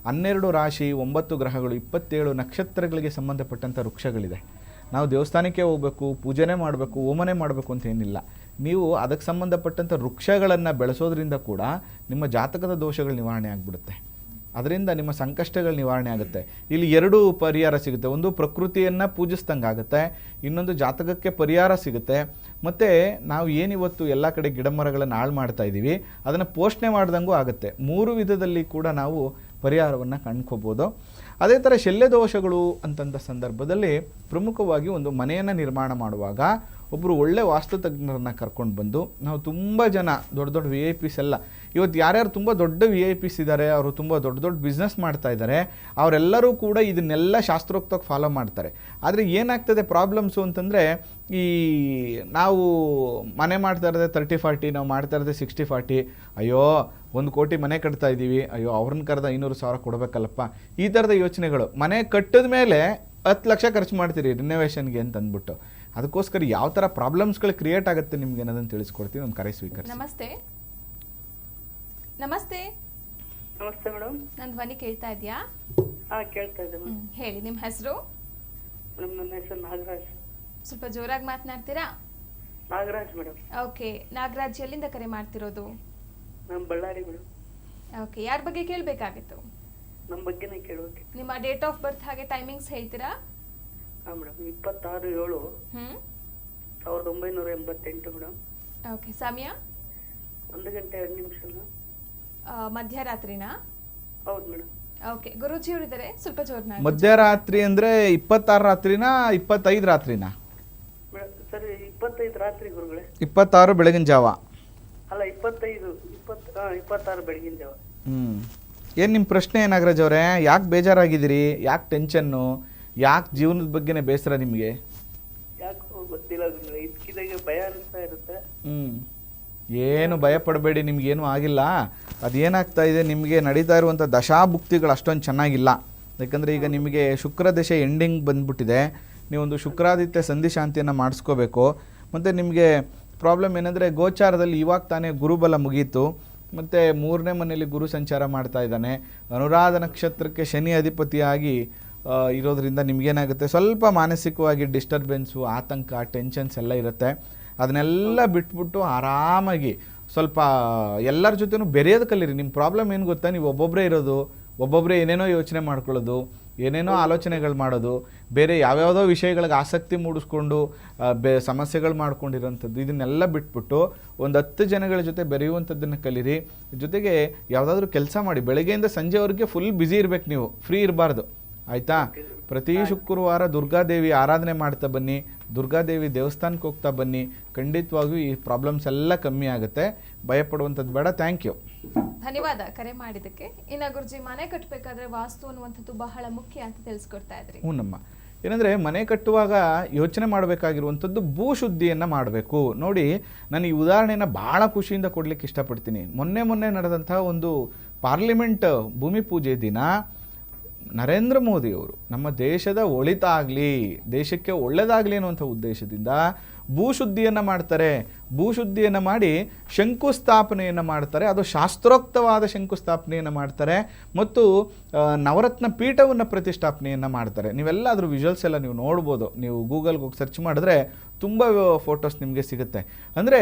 12 ರಾಶಿ, 9 ಗ್ರಹಗಳು, 27 ನಕ್ಷತ್ರಗಳಿಗೆ ಸಂಬಂಧಪಟ್ಟಂಥ ವೃಕ್ಷಗಳಿದೆ. ನಾವು ದೇವಸ್ಥಾನಕ್ಕೆ ಹೋಗಬೇಕು, ಪೂಜೆನೇ ಮಾಡಬೇಕು, ಹೋಮನೆ ಮಾಡಬೇಕು ಅಂತ ಏನಿಲ್ಲ. ನೀವು ಅದಕ್ಕೆ ಸಂಬಂಧಪಟ್ಟಂಥ ವೃಕ್ಷಗಳನ್ನು ಬೆಳೆಸೋದ್ರಿಂದ ಕೂಡ ನಿಮ್ಮ ಜಾತಕದ ದೋಷಗಳು ನಿವಾರಣೆ ಆಗಿಬಿಡುತ್ತೆ. ಅದರಿಂದ ನಿಮ್ಮ ಸಂಕಷ್ಟಗಳು ನಿವಾರಣೆ ಆಗುತ್ತೆ. ಇಲ್ಲಿ 2 ಪರಿಹಾರ ಸಿಗುತ್ತೆ. ಒಂದು ಪ್ರಕೃತಿಯನ್ನು ಪೂಜಿಸ್ದಂಗೆ ಆಗುತ್ತೆ, ಇನ್ನೊಂದು ಜಾತಕಕ್ಕೆ ಪರಿಹಾರ ಸಿಗುತ್ತೆ. ಮತ್ತು ನಾವು ಏನಿವತ್ತು ಎಲ್ಲ ಕಡೆ ಗಿಡ ಮರಗಳನ್ನು ಹಾಳು ಮಾಡ್ತಾ ಇದ್ದೀವಿ, ಅದನ್ನು ಪೋಷಣೆ ಮಾಡ್ದಂಗೂ ಆಗುತ್ತೆ. 3 ವಿಧದಲ್ಲಿ ಕೂಡ ನಾವು ಪರಿಹಾರವನ್ನು ಕಂಡ್ಕೋಬೋದು. ಅದೇ ಥರ ಶಲ್ಯ ದೋಷಗಳು ಅಂತಂದ ಸಂದರ್ಭದಲ್ಲಿ ಪ್ರಮುಖವಾಗಿ ಒಂದು ಮನೆಯನ್ನು ನಿರ್ಮಾಣ ಮಾಡುವಾಗ ಒಬ್ಬರು ಒಳ್ಳೆ ವಾಸ್ತುತಜ್ಞರನ್ನು ಕರ್ಕೊಂಡು ಬಂದು, ನಾವು ತುಂಬ ಜನ ದೊಡ್ಡ ದೊಡ್ಡ VIP ಎಲ್ಲ ಇವತ್ತು ಯಾರ್ಯಾರು ತುಂಬ ದೊಡ್ಡ VIP ಇದ್ದಾರೆ, ಅವರು ತುಂಬ ದೊಡ್ಡ ದೊಡ್ಡ ಬಿಸ್ನೆಸ್ ಮಾಡ್ತಾ ಇದ್ದಾರೆ, ಅವರೆಲ್ಲರೂ ಕೂಡ ಇದನ್ನೆಲ್ಲ ಶಾಸ್ತ್ರೋಕ್ತವಾಗಿ ಫಾಲೋ ಮಾಡ್ತಾರೆ. ಆದರೆ ಏನಾಗ್ತದೆ ಪ್ರಾಬ್ಲಮ್ಸು ಅಂತಂದರೆ, ಈ ನಾವು ಮನೆ ಮಾಡ್ತಾ ಇರೋದೇ 30-40, ನಾವು ಮಾಡ್ತಾ ಇರೋದೇ 60-40. ಅಯ್ಯೋ 1 ಕೋಟಿ ಮನೆ ಕಟ್ತಾ ಇದ್ದೀವಿ, ಅಯ್ಯೋ ಅವ್ರನ್ನ ಕರೆದ 500,000 ಕೊಡಬೇಕಲ್ಲಪ್ಪ, ಈ ಥರದ ಯೋಚನೆಗಳು. ಮನೆ ಕಟ್ಟಿದ ಮೇಲೆ 10 ಲಕ್ಷ ಖರ್ಚು ಮಾಡ್ತೀರಿ ರಿನೋವೇಷನ್ಗೆ ಅಂತ ಅಂದ್ಬಿಟ್ಟು. ಅದಕ್ಕೋಸ್ಕರ ಯಾವ ಥರ ಪ್ರಾಬ್ಲಮ್ಸ್ಗಳು ಕ್ರಿಯೇಟ್ ಆಗುತ್ತೆ ನಿಮ್ಗೆ ಅನ್ನೋದನ್ನು ತಿಳಿಸ್ಕೊಡ್ತೀನಿ. ಒಂದು ಕರೆ ಸ್ವೀಕರಿಸಿ. ನಮಸ್ತೆ. ನಮಸ್ತೆ. ನಮಸ್ತೆ ಮೇಡಮ್. ನನ್ನ ಧ್ವನಿ ಕೇಳ್ತಾ ಇದೆಯಾ? ಕೇಳ್ತಾ ಇದೆ ಮೇಡಮ್. ಹೇಳಿ, ನಿಮ್ಮ ಹೆಸರು? ನನ್ನ ಹೆಸರು ನಾಗರಾಜ್. ಸ್ವಲ್ಪ ಜೋರಾಗಿ ಮಾತನಾಡ್ತೀರಾ? ನಾಗರಾಜ್ ಮೇಡಮ್. ಓಕೆ, ನಾಗರಾಜ್ ಎಲ್ಲಿಂದ ಕರೆ ಮಾಡ್ತಿರೋದು? ನಮ್ಮ ಬಳ್ಳಾರಿ ಮೇಡಮ್. ಓಕೆ, ಯಾರ ಬಗ್ಗೆ ಕೇಳಬೇಕಾಗಿತ್ತು? ನಮ್ಮ ಬಗ್ಗೆನೇ ಕೇಳೋಕೆ. ನಿಮ್ಮ ಡೇಟ್ ಆಫ್ ಬರ್ತ್ ಹಾಗೆ ಟೈಮಿಂಗ್ಸ್ ಹೇಳ್ತೀರಾ? Madam 26/7/1988 madam. ಓಕೆ, ಸಮಯ? 1:02 ಮಧ್ಯರಾತ್ರಿನಾ? ಹೌದು ಮೇಡಮ್. ಓಕೆ, ಗುರೂಜಿ ಅವರಿದ್ದಾರೆ, ಸ್ವಲ್ಪ ಜೋರ್ನ. ಮಧ್ಯರಾತ್ರಿ ಅಂದ್ರೆ 26 ರಾತ್ರಿನಾ 25 ರಾತ್ರಿನಾ? ಮೇಡಮ್ ಸರಿ, 25 ರಾತ್ರಿ ಗುರುಗಳೇ. 26 ಬೆಳಗಿನ ಜಾವ? ಅಲ್ಲ, 26 ಬೆಳಗಿನ ಜಾವ. ಏನು ನಿಮ್ಮ ಪ್ರಶ್ನೆ ನಾಗರಾಜ್ ಅವರೇ? ಯಾಕೆ ಬೇಜಾರಾಗಿದ್ದೀರಿ? ಯಾಕೆ ಟೆನ್ಷನ್ನು? ಯಾಕೆ ಜೀವನದ ಬಗ್ಗೆನೇ ಬೇಸರ ನಿಮಗೆ? ಯಾಕೋ ಗೊತ್ತಿಲ್ಲ ಗುರುಗಳೇ, ಇದಕ್ಕಿದಾಗ ಭಯ ಅನಿಸ್ತಾ ಇರುತ್ತೆ. ಏನು ಭಯ ಪಡಬೇಡಿ, ನಿಮಗೇನು ಆಗಿಲ್ಲ. ಅದೇನಾಗ್ತಾ ಇದೆ, ನಿಮಗೆ ನಡೀತಾ ಇರುವಂಥ ದಶಾಭುಕ್ತಿಗಳು ಅಷ್ಟೊಂದು ಚೆನ್ನಾಗಿಲ್ಲ. ಯಾಕಂದರೆ ಈಗ ನಿಮಗೆ ಶುಕ್ರ ದಶೆ ಎಂಡಿಂಗ್ ಬಂದ್ಬಿಟ್ಟಿದೆ. ನೀವೊಂದು ಶುಕ್ರಾದಿತ್ಯ ಸಂಧಿ ಶಾಂತಿಯನ್ನು ಮಾಡಿಸ್ಕೋಬೇಕು. ಮತ್ತು ನಿಮಗೆ ಪ್ರಾಬ್ಲಮ್ ಏನಂದರೆ ಗೋಚಾರದಲ್ಲಿ ಇವಾಗ ತಾನೇ ಗುರುಬಲ ಮುಗೀತು, ಮತ್ತು 3ನೇ ಮನೆಯಲ್ಲಿ ಗುರು ಸಂಚಾರ ಮಾಡ್ತಾ ಇದ್ದಾನೆ. ಅನುರಾಧ ನಕ್ಷತ್ರಕ್ಕೆ ಶನಿ ಅಧಿಪತಿಯಾಗಿ ಇರೋದ್ರಿಂದ ನಿಮಗೇನಾಗುತ್ತೆ, ಸ್ವಲ್ಪ ಮಾನಸಿಕವಾಗಿ ಡಿಸ್ಟರ್ಬೆನ್ಸು, ಆತಂಕ, ಟೆನ್ಷನ್ಸ್ ಎಲ್ಲ ಇರುತ್ತೆ. ಅದನ್ನೆಲ್ಲ ಬಿಟ್ಬಿಟ್ಟು ಆರಾಮಾಗಿ ಸ್ವಲ್ಪ ಎಲ್ಲರ ಜೊತೆನೂ ಬೆರೆಯೋದು ಕಲೀರಿ. ನಿಮ್ಮ ಪ್ರಾಬ್ಲಮ್ ಏನು ಗೊತ್ತಾ, ನೀವು ಒಬ್ಬೊಬ್ಬರೇ ಇರೋದು, ಒಬ್ಬೊಬ್ಬರೇ ಏನೇನೋ ಯೋಚನೆ ಮಾಡ್ಕೊಳ್ಳೋದು, ಏನೇನೋ ಆಲೋಚನೆಗಳು ಮಾಡೋದು, ಬೇರೆ ಯಾವ್ಯಾವುದೋ ವಿಷಯಗಳಿಗೆ ಆಸಕ್ತಿ ಮೂಡಿಸ್ಕೊಂಡು ಸಮಸ್ಯೆಗಳು ಮಾಡ್ಕೊಂಡಿರೋಂಥದ್ದು. ಇದನ್ನೆಲ್ಲ ಬಿಟ್ಬಿಟ್ಟು ಒಂದು 10 ಜನಗಳ ಜೊತೆ ಬೆರೆಯುವಂಥದ್ದನ್ನು ಕಲೀರಿ. ಜೊತೆಗೆ ಯಾವುದಾದ್ರೂ ಕೆಲಸ ಮಾಡಿ. ಬೆಳಗ್ಗೆಯಿಂದ ಸಂಜೆವರೆಗೆ ಫುಲ್ ಬ್ಯುಸಿ ಇರಬೇಕು, ನೀವು ಫ್ರೀ ಇರಬಾರ್ದು, ಆಯಿತಾ? ಪ್ರತಿ ಶುಕ್ರವಾರ ದುರ್ಗಾದೇವಿ ಆರಾಧನೆ ಮಾಡ್ತಾ ಬನ್ನಿ, ದುರ್ಗಾದೇವಿ ದೇವಸ್ಥಾನಕ್ಕೆ ಹೋಗ್ತಾ ಬನ್ನಿ. ಖಂಡಿತವಾಗಿಯೂ ಈ ಪ್ರಾಬ್ಲಮ್ಸ್ ಎಲ್ಲ ಕಮ್ಮಿ ಆಗುತ್ತೆ. ಭಯಪಡುವಂಥದ್ದು ಬೇಡ. Thank you. ಧನ್ಯವಾದ ಕರೆ ಮಾಡಿದ್ದಕ್ಕೆ. ಇನ್ನು ಗುರುಜಿ, ಮನೆ ಕಟ್ಟಬೇಕಾದ್ರೆ ವಾಸ್ತು ಅನ್ನುವಂಥದ್ದು ಬಹಳ ಮುಖ್ಯ ಅಂತ ತಿಳಿಸ್ಕೊಡ್ತಾ ಇದ್ರಿ. ಹ್ಞೂನಮ್ಮ. ಏನಂದರೆ ಮನೆ ಕಟ್ಟುವಾಗ ಯೋಚನೆ ಮಾಡಬೇಕಾಗಿರುವಂಥದ್ದು ಭೂಶುದ್ಧಿಯನ್ನು ಮಾಡಬೇಕು. ನೋಡಿ, ನಾನು ಈ ಉದಾಹರಣೆಯನ್ನು ಭಾಳ ಖುಷಿಯಿಂದ ಕೊಡಲಿಕ್ಕೆ ಇಷ್ಟಪಡ್ತೀನಿ. ಮೊನ್ನೆ ನಡೆದಂಥ ಒಂದು ಪಾರ್ಲಿಮೆಂಟ್ ಭೂಮಿ ಪೂಜೆ ದಿನ ನರೇಂದ್ರ ಮೋದಿಯವರು ನಮ್ಮ ದೇಶದ ಒಳಿತಾಗಲಿ, ದೇಶಕ್ಕೆ ಒಳ್ಳೆಯದಾಗಲಿ ಅನ್ನುವಂಥ ಉದ್ದೇಶದಿಂದ ಭೂಶುದ್ಧಿಯನ್ನು ಮಾಡ್ತಾರೆ. ಭೂಶುದ್ಧಿಯನ್ನು ಮಾಡಿ ಶಂಕುಸ್ಥಾಪನೆಯನ್ನು ಮಾಡ್ತಾರೆ. ಅದು ಶಾಸ್ತ್ರೋಕ್ತವಾದ ಶಂಕುಸ್ಥಾಪನೆಯನ್ನು ಮಾಡ್ತಾರೆ ಮತ್ತು ನವರತ್ನ ಪೀಠವನ್ನು ಪ್ರತಿಷ್ಠಾಪನೆಯನ್ನು ಮಾಡ್ತಾರೆ. ನೀವೆಲ್ಲ ಅದ್ರ ವಿಜುವಲ್ಸ್ ಎಲ್ಲ ನೀವು ನೋಡ್ಬೋದು. ನೀವು ಗೂಗಲ್ಗೆ ಹೋಗಿ ಸರ್ಚ್ ಮಾಡಿದ್ರೆ ತುಂಬ ಫೋಟೋಸ್ ನಿಮಗೆ ಸಿಗುತ್ತೆ. ಅಂದರೆ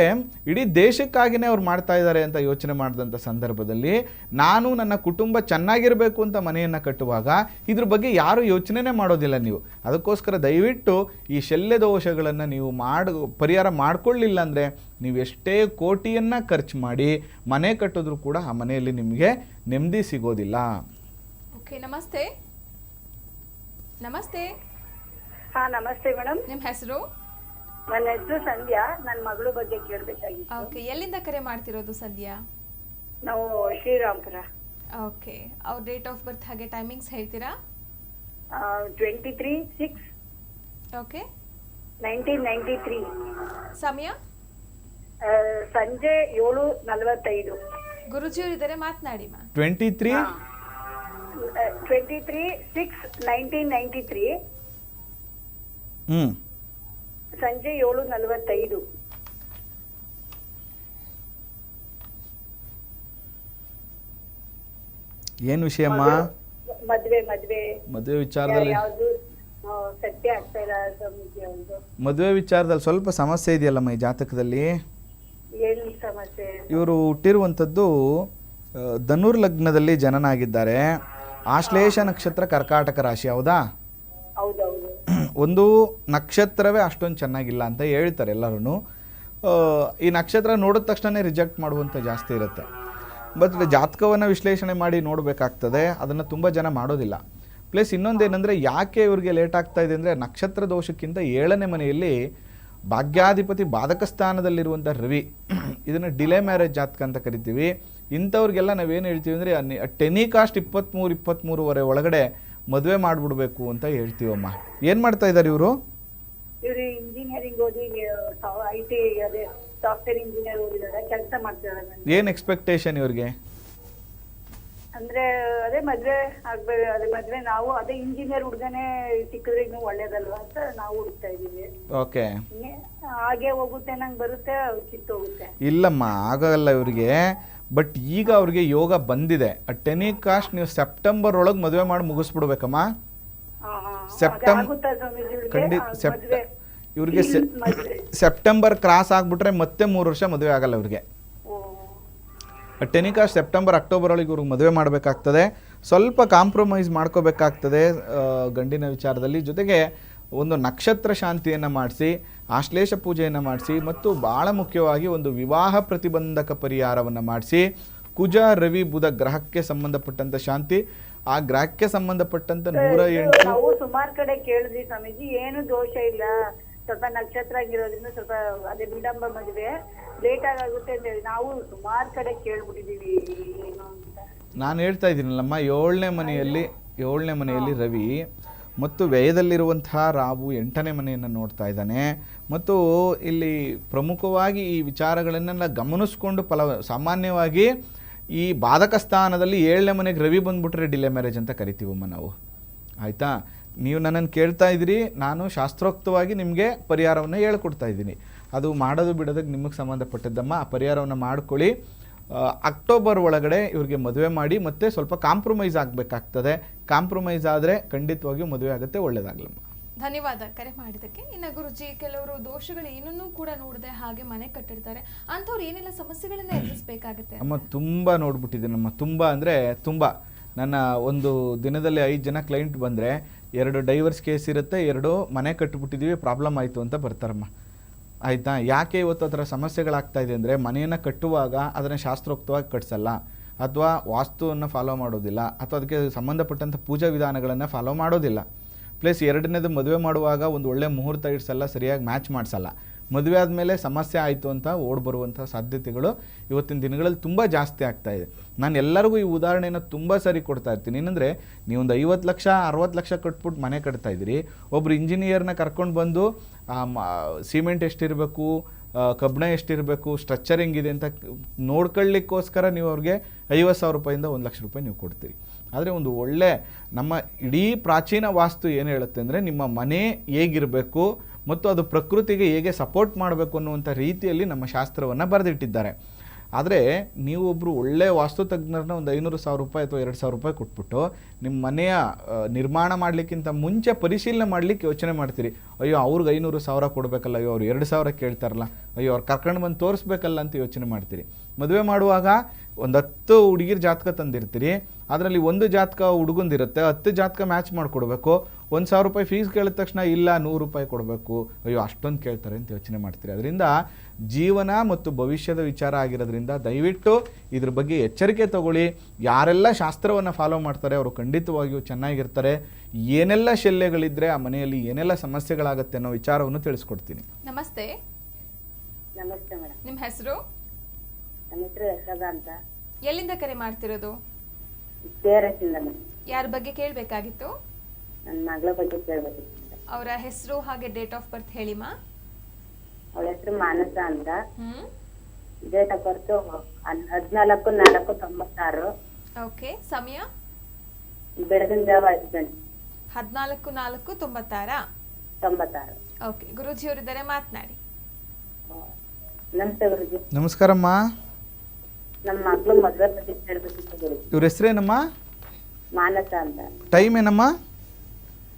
ಇಡೀ ದೇಶಕ್ಕಾಗಿಯೇ ಅವ್ರು ಮಾಡ್ತಾ ಇದ್ದಾರೆ ಅಂತ ಯೋಚನೆ ಮಾಡಿದಂಥ ಸಂದರ್ಭದಲ್ಲಿ ನಾನು ನನ್ನ ಕುಟುಂಬ ಚೆನ್ನಾಗಿರಬೇಕು ಅಂತ ಮನೆಯನ್ನು ಕಟ್ಟುವಾಗ ಇದ್ರ ಬಗ್ಗೆ ಯಾರೂ ಯೋಚನೆನೇ ಮಾಡೋದಿಲ್ಲ ನೀವು. ಅದಕ್ಕೋಸ್ಕರ ದಯವಿಟ್ಟು ಈ ಶಲ್ಯ ದೋಷಗಳನ್ನು ನೀವು ಪರಿಹಾರ ಮಾಡಿಕೊಳ್ಳಿಲ್ಲ ಅಂದರೆ ನೀವು ಎಷ್ಟೇ ಕೋಟಿಯನ್ನು ಖರ್ಚು ಮಾಡಿ ಮನೆ ಕಟ್ಟಿದ್ರೂ ಕೂಡ ಆ ಮನೆಯಲ್ಲಿ ನಿಮಗೆ ನೆಮ್ಮದಿ ಸಿಗೋದಿಲ್ಲ. ಓಕೆ, ನಮಸ್ತೆ. ನಮಸ್ತೆ. ಹಾ, ನಮಸ್ತೆ ಮೇಡಮ್. ನಿಮ್ಮ ಹೆಸರು? ನನ್ನ ಹೆಸರು ಸಂಧ್ಯಾ. ನನ್ನ ಮಗಳ ಬಗ್ಗೆ ಕೇಳಬೇಕಾಗಿತ್ತು. ಓಕೆ, ಎಲ್ಲಿಂದ ಕರೆ ಮಾಡ್ತಿರೋದು ಸಂಧ್ಯಾ? ನಾವು ಶ್ರೀರಾಮ್ಪುರ. ಓಕೆ, ಅವ್ರ ಡೇಟ್ ಆಫ್ ಬರ್ತ್ ಹಾಗೆ ಟೈಮಿಂಗ್ಸ್ ಹೇಳ್ತೀರಾ? 23/6. ಓಕೆ. 1993. ಸಮಯ? ಸಂಜೆ 7:45. ಗುರುಜಿಯವರಿದ್ದಾರೆ, ಮಾತನಾಡಿ ಮಾ. 23/6/1993. ಸಂಜೆ 7:45. ಏನು ವಿಷಯಮ್ಮ? ಮದುವೆ ವಿಚಾರದಲ್ಲಿ ಯಾವುದು ಸತ್ಯ ಆಗ್ತಾ ಇಲ್ಲ ಸ್ವಾಮೀಜಿ ಅವ್ರದ್ದು. ಮದುವೆ ವಿಚಾರದಲ್ಲಿ ಸ್ವಲ್ಪ ಸಮಸ್ಯೆ ಇದೆಯಲ್ಲಮ್ಮ ಈ ಜಾತಕದಲ್ಲಿ. ಏನು ಸಮಸ್ಯೆ? ಇವರು ಹುಟ್ಟಿರುವಂಥದ್ದು ಧನುರ್ ಲಗ್ನದಲ್ಲಿ ಜನನಾಗಿದ್ದಾರೆ. ಆಶ್ಲೇಷ ನಕ್ಷತ್ರ ಕರ್ಕಾಟಕ ರಾಶಿ, ಹೌದಾ? ಹೌದೌದು. ಒಂದು ನಕ್ಷತ್ರವೇ ಅಷ್ಟೊಂದು ಚೆನ್ನಾಗಿಲ್ಲ ಅಂತ ಹೇಳ್ತಾರೆ ಎಲ್ಲರೂ. ಈ ನಕ್ಷತ್ರ ನೋಡಿದ ತಕ್ಷಣ ರಿಜೆಕ್ಟ್ ಮಾಡುವಂಥ ಜಾಸ್ತಿ ಇರುತ್ತೆ. ಬಟ್ ಜಾತಕವನ್ನು ವಿಶ್ಲೇಷಣೆ ಮಾಡಿ ನೋಡಬೇಕಾಗ್ತದೆ. ಅದನ್ನು ತುಂಬ ಜನ ಮಾಡೋದಿಲ್ಲ. ಪ್ಲಸ್ ಇನ್ನೊಂದೇನೆಂದರೆ, ಯಾಕೆ ಇವ್ರಿಗೆ ಲೇಟ್ ಆಗ್ತಾ ಇದೆ ಅಂದರೆ, ನಕ್ಷತ್ರ ದೋಷಕ್ಕಿಂತ 7ನೇ ಮನೆಯಲ್ಲಿ ಭಾಗ್ಯಾಧಿಪತಿ ಬಾಧಕ ಸ್ಥಾನದಲ್ಲಿರುವಂಥ ರವಿ, ಇದನ್ನು ಡಿಲೇ ಮ್ಯಾರೇಜ್ ಜಾತಕ ಅಂತ ಕರಿತೀವಿ. ಇಂಥವ್ರಿಗೆಲ್ಲ ನಾವೇನು ಹೇಳ್ತೀವಿ ಅಂದರೆ, ಟೆನಿಕಾಸ್ಟ್ 23-23 ಒಳಗಡೆ ಮದುವೆ ಮಾಡಿಬಿಡ್ಬೇಕು ಅಂತ ಹೇಳ್ತೀವಮ್ಮ. ಏನು ಮಾಡ್ತಾ ಇದ್ದಾರೆ ಇವರು? ಇವರು ಇಂಜಿನಿಯರಿಂಗ್ ಓದಿ IT ಅದೇ ಸಾಫ್ಟ್ವೇರ್ ಇಂಜಿನಿಯರ್ ಓದಿದ್ದಾರೆ, ಕೆಲಸ ಮಾಡ್ತಿದ್ದಾರೆ. ಏನು ಎಕ್ಸ್ಪೆಕ್ಟೇಷನ್ ಇವ್ರಿಗೆ? ಅಂದ್ರೆ ಅದೇ ಮದ್ವೆ ಆಗ್ಬೇಕು, ಅದೇ ಮದ್ವೆ ನಾವು ಅದೇ ಇಂಜಿನಿಯರ್ ಹುಡ್ಗನೇ ಸಿಕ್ಕಿದ್ರೆ ಇನ್ನೂ ಒಳ್ಳೇದಲ್ವಾ ಅಂತ ನಾವು ಹುಡುಕ್ತಾ ಇದೀವಿ. ಓಕೆ, ಹಾಗೆ ಹೋಗುತ್ತೆ, ನಂಗೆ ಬರುತ್ತೆ, ಕಿತ್ತೋಗುತ್ತೆ. ಇಲ್ಲಮ್ಮ, ಆಗಲ್ಲ ಇವರಿಗೆ. ಬಟ್ ಈಗ ಅವ್ರಿಗೆ ಯೋಗ ಬಂದಿದೆ. ಟೆನಿಕಾಸ್ಟ್ ನೀವು ಸೆಪ್ಟೆಂಬರ್ ಒಳಗೆ ಮದುವೆ ಮಾಡಿ ಮುಗಿಸ್ಬಿಡ್ಬೇಕಮ್ಮ. ಇವ್ರಿಗೆ ಸೆಪ್ಟೆಂಬರ್ ಕ್ರಾಸ್ ಆಗ್ಬಿಟ್ರೆ ಮತ್ತೆ 3 ವರ್ಷ ಮದುವೆ ಆಗಲ್ಲ ಇವ್ರಿಗೆ. ಟೆನಿಕಾಸ್ಟ್ ಸೆಪ್ಟೆಂಬರ್ ಅಕ್ಟೋಬರ್ ಒಳಗೆ ಇವ್ರಿಗೆ ಮದುವೆ ಮಾಡಬೇಕಾಗ್ತದೆ. ಸ್ವಲ್ಪ ಕಾಂಪ್ರಮೈಸ್ ಮಾಡ್ಕೋಬೇಕಾಗ್ತದೆ ಗಂಡಿನ ವಿಚಾರದಲ್ಲಿ. ಜೊತೆಗೆ ಒಂದು ನಕ್ಷತ್ರ ಶಾಂತಿಯನ್ನು ಮಾಡಿಸಿ, ಆಶ್ಲೇಷ ಪೂಜೆಯನ್ನು ಮಾಡಿಸಿ, ಮತ್ತು ಭಾಳ ಮುಖ್ಯವಾಗಿ ಒಂದು ವಿವಾಹ ಪ್ರತಿಬಂಧಕ ಪರಿಹಾರವನ್ನು ಮಾಡಿಸಿ. ಕುಜ ರವಿ ಬುಧ ಗ್ರಹಕ್ಕೆ ಸಂಬಂಧಪಟ್ಟಂಥ ಶಾಂತಿ, ಆ ಗ್ರಹಕ್ಕೆ ಸಂಬಂಧಪಟ್ಟಂತ 108. ನಾವು ಸುಮಾರು ಕಡೆ ಕೇಳಿದ್ವಿ ಸ್ವಾಮೀಜಿ, ಏನು ದೋಷ ಇಲ್ಲ, ಸ್ವಲ್ಪ ನಕ್ಷತ್ರ ಆಗಿರೋದ್ರಿಂದ ಸ್ವಲ್ಪ ಅದೇ ವಿಳಂಬ ಮದುವೆ ಲೇಟ್ ಆಗುತ್ತೆ ಅಂತ ಹೇಳಿ ನಾವು ಸುಮಾರು ಕಡೆ ಕೇಳ್ಬಿಟ್ಟಿದೀವಿ. ಏನು ಅಂತ ನಾನು ಹೇಳ್ತಾ ಇದ್ದೀನಲ್ಲಮ್ಮ, ಏಳನೇ ಮನೆಯಲ್ಲಿ ರವಿ ಮತ್ತು ವ್ಯಯದಲ್ಲಿರುವಂತಹ ರಾಹು 8ನೇ ಮನೆಯನ್ನು ನೋಡ್ತಾ ಇದ್ದಾನೆ. ಮತ್ತು ಇಲ್ಲಿ ಪ್ರಮುಖವಾಗಿ ಈ ವಿಚಾರಗಳನ್ನೆಲ್ಲ ಗಮನಿಸ್ಕೊಂಡು ಸಾಮಾನ್ಯವಾಗಿ ಈ ಬಾಧಕ ಸ್ಥಾನದಲ್ಲಿ 7ನೇ ಮನೆಗೆ ರವಿ ಬಂದುಬಿಟ್ರೆ ಡಿಲೇ ಮ್ಯಾರೇಜ್ ಅಂತ ಕರಿತೀವಮ್ಮ ನಾವು. ಆಯಿತಾ, ನೀವು ನನ್ನನ್ನು ಕೇಳ್ತಾ ಇದ್ದೀರಿ, ನಾನು ಶಾಸ್ತ್ರೋಕ್ತವಾಗಿ ನಿಮಗೆ ಪರಿಹಾರವನ್ನು ಹೇಳ್ಕೊಡ್ತಾ ಇದ್ದೀನಿ. ಅದು ಮಾಡೋದು ಬಿಡೋದಕ್ಕೆ ನಿಮಗೆ ಸಂಬಂಧಪಟ್ಟಿದ್ದಮ್ಮ. ಆ ಪರಿಹಾರವನ್ನು ಮಾಡ್ಕೊಳ್ಳಿ. ಅಕ್ಟೋಬರ್ ಒಳಗಡೆ ಇವ್ರಿಗೆ ಮದುವೆ ಮಾಡಿ ಮತ್ತೆ ಸ್ವಲ್ಪ ಕಾಂಪ್ರಮೈಸ್ ಆಗಬೇಕಾಗ್ತದೆ. ಕಾಂಪ್ರಮೈಸ್ ಆದರೆ ಖಂಡಿತವಾಗಿಯೂ ಮದುವೆ ಆಗುತ್ತೆ. ಒಳ್ಳೆಯದಾಗಲಮ್ಮ. ಧನ್ಯವಾದ ಕರೆ ಮಾಡಿದ್ದಕ್ಕೆ. ಇನ್ನು ಗುರುಜಿ, ಕೆಲವರು ದೋಷಗಳು ಏನನ್ನೂ ಕೂಡ ನೋಡದೆ ಹಾಗೆ ಮನೆ ಕಟ್ಟಿರ್ತಾರೆ, ಅಂಥವ್ರು ಏನೆಲ್ಲ ಸಮಸ್ಯೆಗಳನ್ನ ಎದುರಿಸಬೇಕಾಗುತ್ತೆ? ಅಮ್ಮ ತುಂಬ ನೋಡ್ಬಿಟ್ಟಿದ್ದೀನಮ್ಮ, ತುಂಬ ಅಂದರೆ ತುಂಬ. ನನ್ನ ಒಂದು ದಿನದಲ್ಲಿ 5 ಜನ ಕ್ಲೈಂಟ್ ಬಂದರೆ 2 ಡೈವರ್ಸ್ ಕೇಸ್ ಇರುತ್ತೆ, 2 ಮನೆ ಕಟ್ಟಿಬಿಟ್ಟಿದ್ದೀವಿ, ಪ್ರಾಬ್ಲಮ್ ಆಯಿತು ಅಂತ ಬರ್ತಾರಮ್ಮ. ಆಯಿತಾ, ಯಾಕೆ ಇವತ್ತು ಆ ಥರ ಸಮಸ್ಯೆಗಳಾಗ್ತಾಯಿದೆ ಅಂದರೆ ಮನೆಯನ್ನು ಕಟ್ಟುವಾಗ ಅದನ್ನು ಶಾಸ್ತ್ರೋಕ್ತವಾಗಿ ಕಟ್ಸಲ್ಲ, ಅಥವಾ ವಾಸ್ತುವನ್ನು ಫಾಲೋ ಮಾಡೋದಿಲ್ಲ, ಅಥವಾ ಅದಕ್ಕೆ ಸಂಬಂಧಪಟ್ಟಂಥ ಪೂಜಾ ವಿಧಾನಗಳನ್ನು ಫಾಲೋ ಮಾಡೋದಿಲ್ಲ. ಪ್ಲಸ್ 2ನೇದು ಮದುವೆ ಮಾಡುವಾಗ ಒಂದು ಒಳ್ಳೆ ಮುಹೂರ್ತ ಇಡ್ಸಲ್ಲ, ಸರಿಯಾಗಿ ಮ್ಯಾಚ್ ಮಾಡಿಸಲ್ಲ. ಮದುವೆ ಆದಮೇಲೆ ಸಮಸ್ಯೆ ಆಯಿತು ಅಂತ ಬರುವಂಥ ಸಾಧ್ಯತೆಗಳು ಇವತ್ತಿನ ದಿನಗಳಲ್ಲಿ ತುಂಬ ಜಾಸ್ತಿ ಆಗ್ತಾಯಿದೆ. ನಾನು ಎಲ್ಲರಿಗೂ ಈ ಉದಾಹರಣೆಯನ್ನು ತುಂಬ ಸರಿ ಕೊಡ್ತಾ ಇರ್ತೀನಿ. ಏನಂದರೆ, ನೀವೊಂದು 50 ಲಕ್ಷ 60 ಲಕ್ಷ ಕಟ್ಬಿಟ್ಟು ಮನೆ ಕಟ್ತಾ ಇದ್ದೀರಿ, ಒಬ್ಬರು ಇಂಜಿನಿಯರ್ನ ಕರ್ಕೊಂಡು ಬಂದು ಸಿಮೆಂಟ್ ಎಷ್ಟಿರಬೇಕು, ಕಬ್ಬಣ ಎಷ್ಟಿರಬೇಕು, ಸ್ಟ್ರಕ್ಚರ್ ಹೆಂಗಿದೆ ಅಂತ ನೋಡ್ಕೊಳ್ಳಿಕ್ಕೋಸ್ಕರ ನೀವು ಅವ್ರಿಗೆ 50,000 ರೂಪಾಯಿಂದ 1 ಲಕ್ಷ ರೂಪಾಯಿ ನೀವು ಕೊಡ್ತೀರಿ. ಆದರೆ ಒಂದು ಒಳ್ಳೆ ನಮ್ಮ ಇಡೀ ಪ್ರಾಚೀನ ವಾಸ್ತು ಏನು ಹೇಳುತ್ತೆ ಅಂದರೆ, ನಿಮ್ಮ ಮನೆ ಹೇಗಿರಬೇಕು ಮತ್ತು ಅದು ಪ್ರಕೃತಿಗೆ ಹೇಗೆ ಸಪೋರ್ಟ್ ಮಾಡಬೇಕು ಅನ್ನುವಂಥ ರೀತಿಯಲ್ಲಿ ನಮ್ಮ ಶಾಸ್ತ್ರವನ್ನು ಬರೆದಿಟ್ಟಿದ್ದಾರೆ. ಆದರೆ ನೀವು ಒಬ್ಬರು ಒಳ್ಳೆಯ ವಾಸ್ತು ತಜ್ಞರನ್ನ ಒಂದು 500,000 ರೂಪಾಯಿ ಅಥವಾ 2,000 ರೂಪಾಯಿ ಕೊಟ್ಬಿಟ್ಟು ನಿಮ್ಮ ಮನೆಯ ನಿರ್ಮಾಣ ಮಾಡಲಿಕ್ಕಿಂತ ಮುಂಚೆ ಪರಿಶೀಲನೆ ಮಾಡಲಿಕ್ಕೆ ಯೋಚನೆ ಮಾಡ್ತೀರಿ. ಅಯ್ಯೋ, ಅವ್ರಿಗೆ 500,000 ಕೊಡಬೇಕಲ್ಲ, ಅಯ್ಯೋ ಅವ್ರು 2,000 ಕೇಳ್ತಾರಲ್ಲ, ಅಯ್ಯೋ ಅವ್ರು ಕರ್ಕೊಂಡು ಬಂದು ತೋರಿಸ್ಬೇಕಲ್ಲ ಅಂತ ಯೋಚನೆ ಮಾಡ್ತೀರಿ. ಮದುವೆ ಮಾಡುವಾಗ ಒಂದು 10 ಹುಡುಗಿರ ಜಾತಕ ತಂದಿರ್ತೀರಿ, ಅದರಲ್ಲಿ ಒಂದು ಜಾತಕ ಹುಡುಗಂದಿರುತ್ತೆ, 10 ಜಾತಕ ಮ್ಯಾಚ್ ಮಾಡಿಕೊಡ್ಬೇಕು. 1,000 ರೂಪಾಯಿ ಫೀಸ್ ಕೇಳಿದ ತಕ್ಷಣ ಇಲ್ಲ 100 ರೂಪಾಯಿ ಕೊಡಬೇಕು, ಅಯ್ಯೋ ಅಷ್ಟೊಂದು ಕೇಳ್ತಾರೆ ಅಂತ ಯೋಚನೆ ಮಾಡ್ತೀರಿ. ಅದರಿಂದ ಜೀವನ ಮತ್ತು ಭವಿಷ್ಯದ ವಿಚಾರ ಆಗಿರೋದ್ರಿಂದ ದಯವಿಟ್ಟು ಇದ್ರ ಬಗ್ಗೆ ಎಚ್ಚರಿಕೆ ತಗೊಳ್ಳಿ. ಯಾರೆಲ್ಲ ಶಾಸ್ತ್ರವನ್ನು ಫಾಲೋ ಮಾಡ್ತಾರೆ ಅವರು ಖಂಡಿತವಾಗಿಯೂ ಚೆನ್ನಾಗಿರ್ತಾರೆ. ಏನೆಲ್ಲ ಶಲ್ಯಗಳಿದ್ದರೆ ಆ ಮನೆಯಲ್ಲಿ ಏನೆಲ್ಲ ಸಮಸ್ಯೆಗಳಾಗುತ್ತೆ ಅನ್ನೋ ವಿಚಾರವನ್ನು ತಿಳಿಸ್ಕೊಡ್ತೀನಿ. ನಮಸ್ತೆ. ನಮಸ್ತೆ ಮೇಡಮ್. ನಿಮ್ಮ ಹೆಸರು? ನನ್ನ ಹೆಸರು ಯಶೋಧ ಅಂತ. ಎಲ್ಲಿಂದ ಕರೆ ಮಾಡ್ತಿರೋದು? ಕೇರಳದಿಂದ ಮೇಡಮ್. ಯಾರ ಬಗ್ಗೆ ಕೇಳಬೇಕಾಗಿತ್ತು? ನನ್ನ ಮಗಳ ಬಗ್ಗೆ ಕೇಳಬೇಕಿತ್ತು. ಅವರ ಹೆಸರು ಹಾಗೆ ಡೇಟ್ ಆಫ್ ಬರ್ತ್ ಹೇಳಿಮಾ. ಅವಳ ಹೆಸರು ಮಾನಸ ಅಂತ. Hmm. Date of birth 14/4/96. Okay. ಸಮಯ? ಬೆಳಗಿನ ಜಾವ 5 ಗಂಟೆ. 14/4/96. 96. ಓಕೆ. ಗುರೂಜಿ ಅವರಿದ್ದಾರೆ, ಮಾತನಾಡಿ. ನಮಸ್ತೆ ಗುರುಜಿ. ನಮಸ್ಕಾರಮ್ಮ. ನಮ್ಮ ಮಗಳು ಮದುವೆ ಬಗ್ಗೆ ಕೇಳಬೇಕಿತ್ತು ಗುರುಜಿ. ಇವ್ರ ಹೆಸರೇನಮ್ಮ? ಮಾನಸ ಅಂತ. ಟೈಮ್ ಏನಮ್ಮ?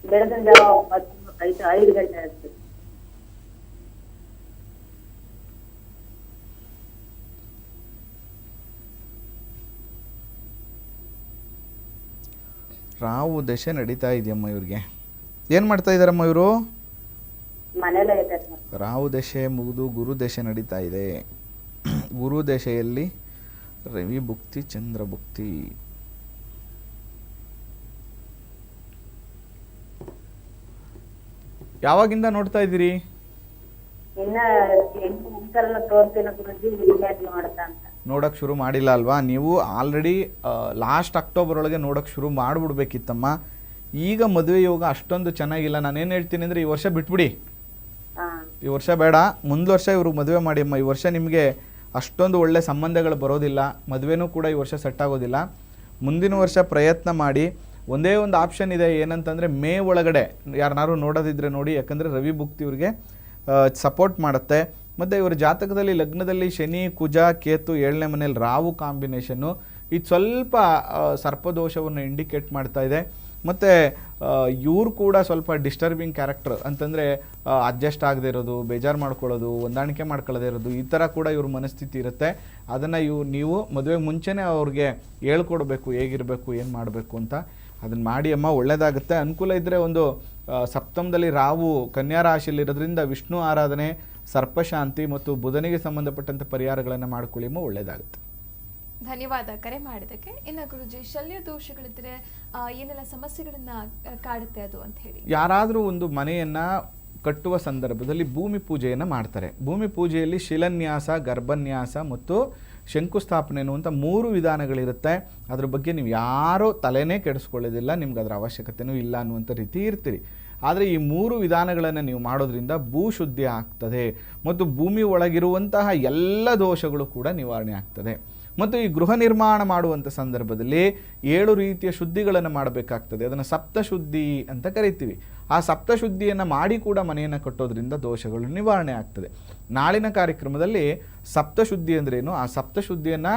ಬೆಳಗಿನ ಜಾವ 5 ಗಂಟೆ ಆಯ್ತು. ರಾಹು ದಶೆ ನಡೀತಾ ಇದೆಯಮ್ಮ ಇವ್ರಿಗೆ. ಏನು ಮಾಡ್ತಾ ಇದ್ದಾರಮ್ಮ ಇವರು? ಮನೇಲೆ ಇದ್ದಾರೆ. ರಾಹು ದಶೆ ಮುಗಿದು ಗುರು ದಶೆ ನಡೀತಾ ಇದೆ. ಗುರು ದಶೆಯಲ್ಲಿ ರವಿ ಭುಕ್ತಿ, ಚಂದ್ರ ಭುಕ್ತಿ. ಯಾವಾಗಿಂದ ನೋಡ್ತಾ ಇದ್ದೀರಿ? ಇನ್ನ 8 ನಿಮಿಷ ತೋರ್ಸಿಲ್ಲ ಗುರುಜಿ, ನೋಡ್ತಾ ಅಂತ. ನೋಡೋಕ್ಕೆ ಶುರು ಮಾಡಿಲ್ಲ ಅಲ್ವಾ? ನೀವು ಆಲ್ರೆಡಿ ಲಾಸ್ಟ್ ಅಕ್ಟೋಬರ್ ಒಳಗೆ ನೋಡೋಕ್ಕೆ ಶುರು ಮಾಡಿಬಿಡ್ಬೇಕಿತ್ತಮ್ಮ. ಈಗ ಮದುವೆ ಯೋಗ ಅಷ್ಟೊಂದು ಚೆನ್ನಾಗಿಲ್ಲ. ನಾನೇನು ಹೇಳ್ತೀನಿ ಅಂದರೆ, ಈ ವರ್ಷ ಬಿಟ್ಬಿಡಿ. ಈ ವರ್ಷ ಬೇಡ, ಮುಂದೆ ವರ್ಷ ಇವ್ರಿಗೆ ಮದುವೆ ಮಾಡಿ ಅಮ್ಮ. ಈ ವರ್ಷ ನಿಮಗೆ ಅಷ್ಟೊಂದು ಒಳ್ಳೆ ಸಂಬಂಧಗಳು ಬರೋದಿಲ್ಲ, ಮದುವೆನೂ ಕೂಡ ಈ ವರ್ಷ ಸೆಟ್ ಆಗೋದಿಲ್ಲ. ಮುಂದಿನ ವರ್ಷ ಪ್ರಯತ್ನ ಮಾಡಿ. ಒಂದೇ ಒಂದು ಆಪ್ಷನ್ ಇದೆ, ಏನಂತಂದರೆ ಮೇ ಒಳಗಡೆ ಯಾರನ್ನಾರು ನೋಡೋದಿದ್ರೆ ನೋಡಿ. ಯಾಕಂದರೆ ರವಿ ಭುಕ್ತಿ ಇವ್ರಿಗೆ ಸಪೋರ್ಟ್ ಮಾಡುತ್ತೆ. ಮತ್ತು ಇವರ ಜಾತಕದಲ್ಲಿ ಲಗ್ನದಲ್ಲಿ ಶನಿ, ಕುಜ, ಕೇತು, 7ನೇ ಮನೆಯಲ್ಲಿ ರಾಹು ಕಾಂಬಿನೇಷನ್ನು ಇದು ಸ್ವಲ್ಪ ಸರ್ಪದೋಷವನ್ನು ಇಂಡಿಕೇಟ್ ಮಾಡ್ತಾ ಇದೆ. ಮತ್ತು ಇವ್ರು ಕೂಡ ಸ್ವಲ್ಪ ಡಿಸ್ಟರ್ಬಿಂಗ್ ಕ್ಯಾರೆಕ್ಟರ್, ಅಂತಂದರೆ ಅಡ್ಜಸ್ಟ್ ಆಗದೆ ಇರೋದು, ಬೇಜಾರು ಮಾಡ್ಕೊಳ್ಳೋದು, ಹೊಂದಾಣಿಕೆ ಮಾಡ್ಕೊಳ್ಳೋದೇ ಇರೋದು, ಈ ಥರ ಕೂಡ ಇವ್ರ ಮನಸ್ಥಿತಿ ಇರುತ್ತೆ. ಅದನ್ನು ನೀವು ಮದುವೆಗೆ ಮುಂಚೆನೇ ಅವ್ರಿಗೆ ಹೇಳ್ಕೊಡ್ಬೇಕು, ಹೇಗಿರಬೇಕು, ಏನು ಮಾಡಬೇಕು ಅಂತ. ಅದನ್ನು ಮಾಡಿ ಅಮ್ಮ, ಒಳ್ಳೆಯದಾಗುತ್ತೆ. ಅನುಕೂಲ ಇದ್ದರೆ ಒಂದು ಸಪ್ತಮದಲ್ಲಿ ರಾಹು ಕನ್ಯಾ ರಾಶಿಯಲ್ಲಿರೋದ್ರಿಂದ ವಿಷ್ಣು ಆರಾಧನೆ, ಸರ್ಪಶಾಂತಿ ಮತ್ತು ಬುಧನಿಗೆ ಸಂಬಂಧಪಟ್ಟಂಥ ಪರಿಹಾರಗಳನ್ನು ಮಾಡ್ಕೊಳ್ಳಿ ಅಮ್ಮ, ಒಳ್ಳೆಯದಾಗುತ್ತೆ. ಧನ್ಯವಾದ ಕರೆ ಮಾಡಿದ್ದಕ್ಕೆ. ಇನ್ನು ಗುರುಜಿ, ಶಲ್ಯ ದೋಷಗಳಿದ್ರೆ ಏನೆಲ್ಲ ಸಮಸ್ಯೆಗಳನ್ನ ಕಾಡುತ್ತೆ ಅದು ಅಂತ ಹೇಳಿ? ಯಾರಾದರೂ ಒಂದು ಮನೆಯನ್ನು ಕಟ್ಟುವ ಸಂದರ್ಭದಲ್ಲಿ ಭೂಮಿ ಪೂಜೆಯನ್ನು ಮಾಡ್ತಾರೆ. ಭೂಮಿ ಪೂಜೆಯಲ್ಲಿ ಶಿಲಾನ್ಯಾಸ, ಗರ್ಭನ್ಯಾಸ ಮತ್ತು ಶಂಕುಸ್ಥಾಪನೆ ಅನ್ನುವಂಥ 3 ವಿಧಾನಗಳಿರುತ್ತೆ. ಅದ್ರ ಬಗ್ಗೆ ನೀವು ಯಾರೂ ತಲೆನೇ ಕೆಡಿಸ್ಕೊಳ್ಳೋದಿಲ್ಲ, ನಿಮ್ಗೆ ಅದರ ಅವಶ್ಯಕತೆಯೂ ಇಲ್ಲ ಅನ್ನುವಂಥ ರೀತಿ ಇರ್ತೀರಿ. ಆದರೆ ಈ 3 ವಿಧಾನಗಳನ್ನು ನೀವು ಮಾಡೋದ್ರಿಂದ ಭೂಶುದ್ಧಿ ಆಗ್ತದೆ ಮತ್ತು ಭೂಮಿ ಒಳಗಿರುವಂತಹ ಎಲ್ಲ ದೋಷಗಳು ಕೂಡ ನಿವಾರಣೆ ಆಗ್ತದೆ. ಮತ್ತು ಈ ಗೃಹ ನಿರ್ಮಾಣ ಮಾಡುವಂಥ ಸಂದರ್ಭದಲ್ಲಿ 7 ರೀತಿಯ ಶುದ್ಧಿಗಳನ್ನು ಮಾಡಬೇಕಾಗ್ತದೆ. ಅದನ್ನು ಸಪ್ತಶುದ್ಧಿ ಅಂತ ಕರಿತೀವಿ. ಆ ಸಪ್ತಶುದ್ಧಿಯನ್ನು ಮಾಡಿ ಕೂಡ ಮನೆಯನ್ನು ಕಟ್ಟೋದ್ರಿಂದ ದೋಷಗಳು ನಿವಾರಣೆ ಆಗ್ತದೆ. ನಾಳಿನ ಕಾರ್ಯಕ್ರಮದಲ್ಲಿ ಸಪ್ತಶುದ್ಧಿ ಅಂದ್ರೇನು, ಆ ಸಪ್ತಶುದ್ಧಿಯನ್ನು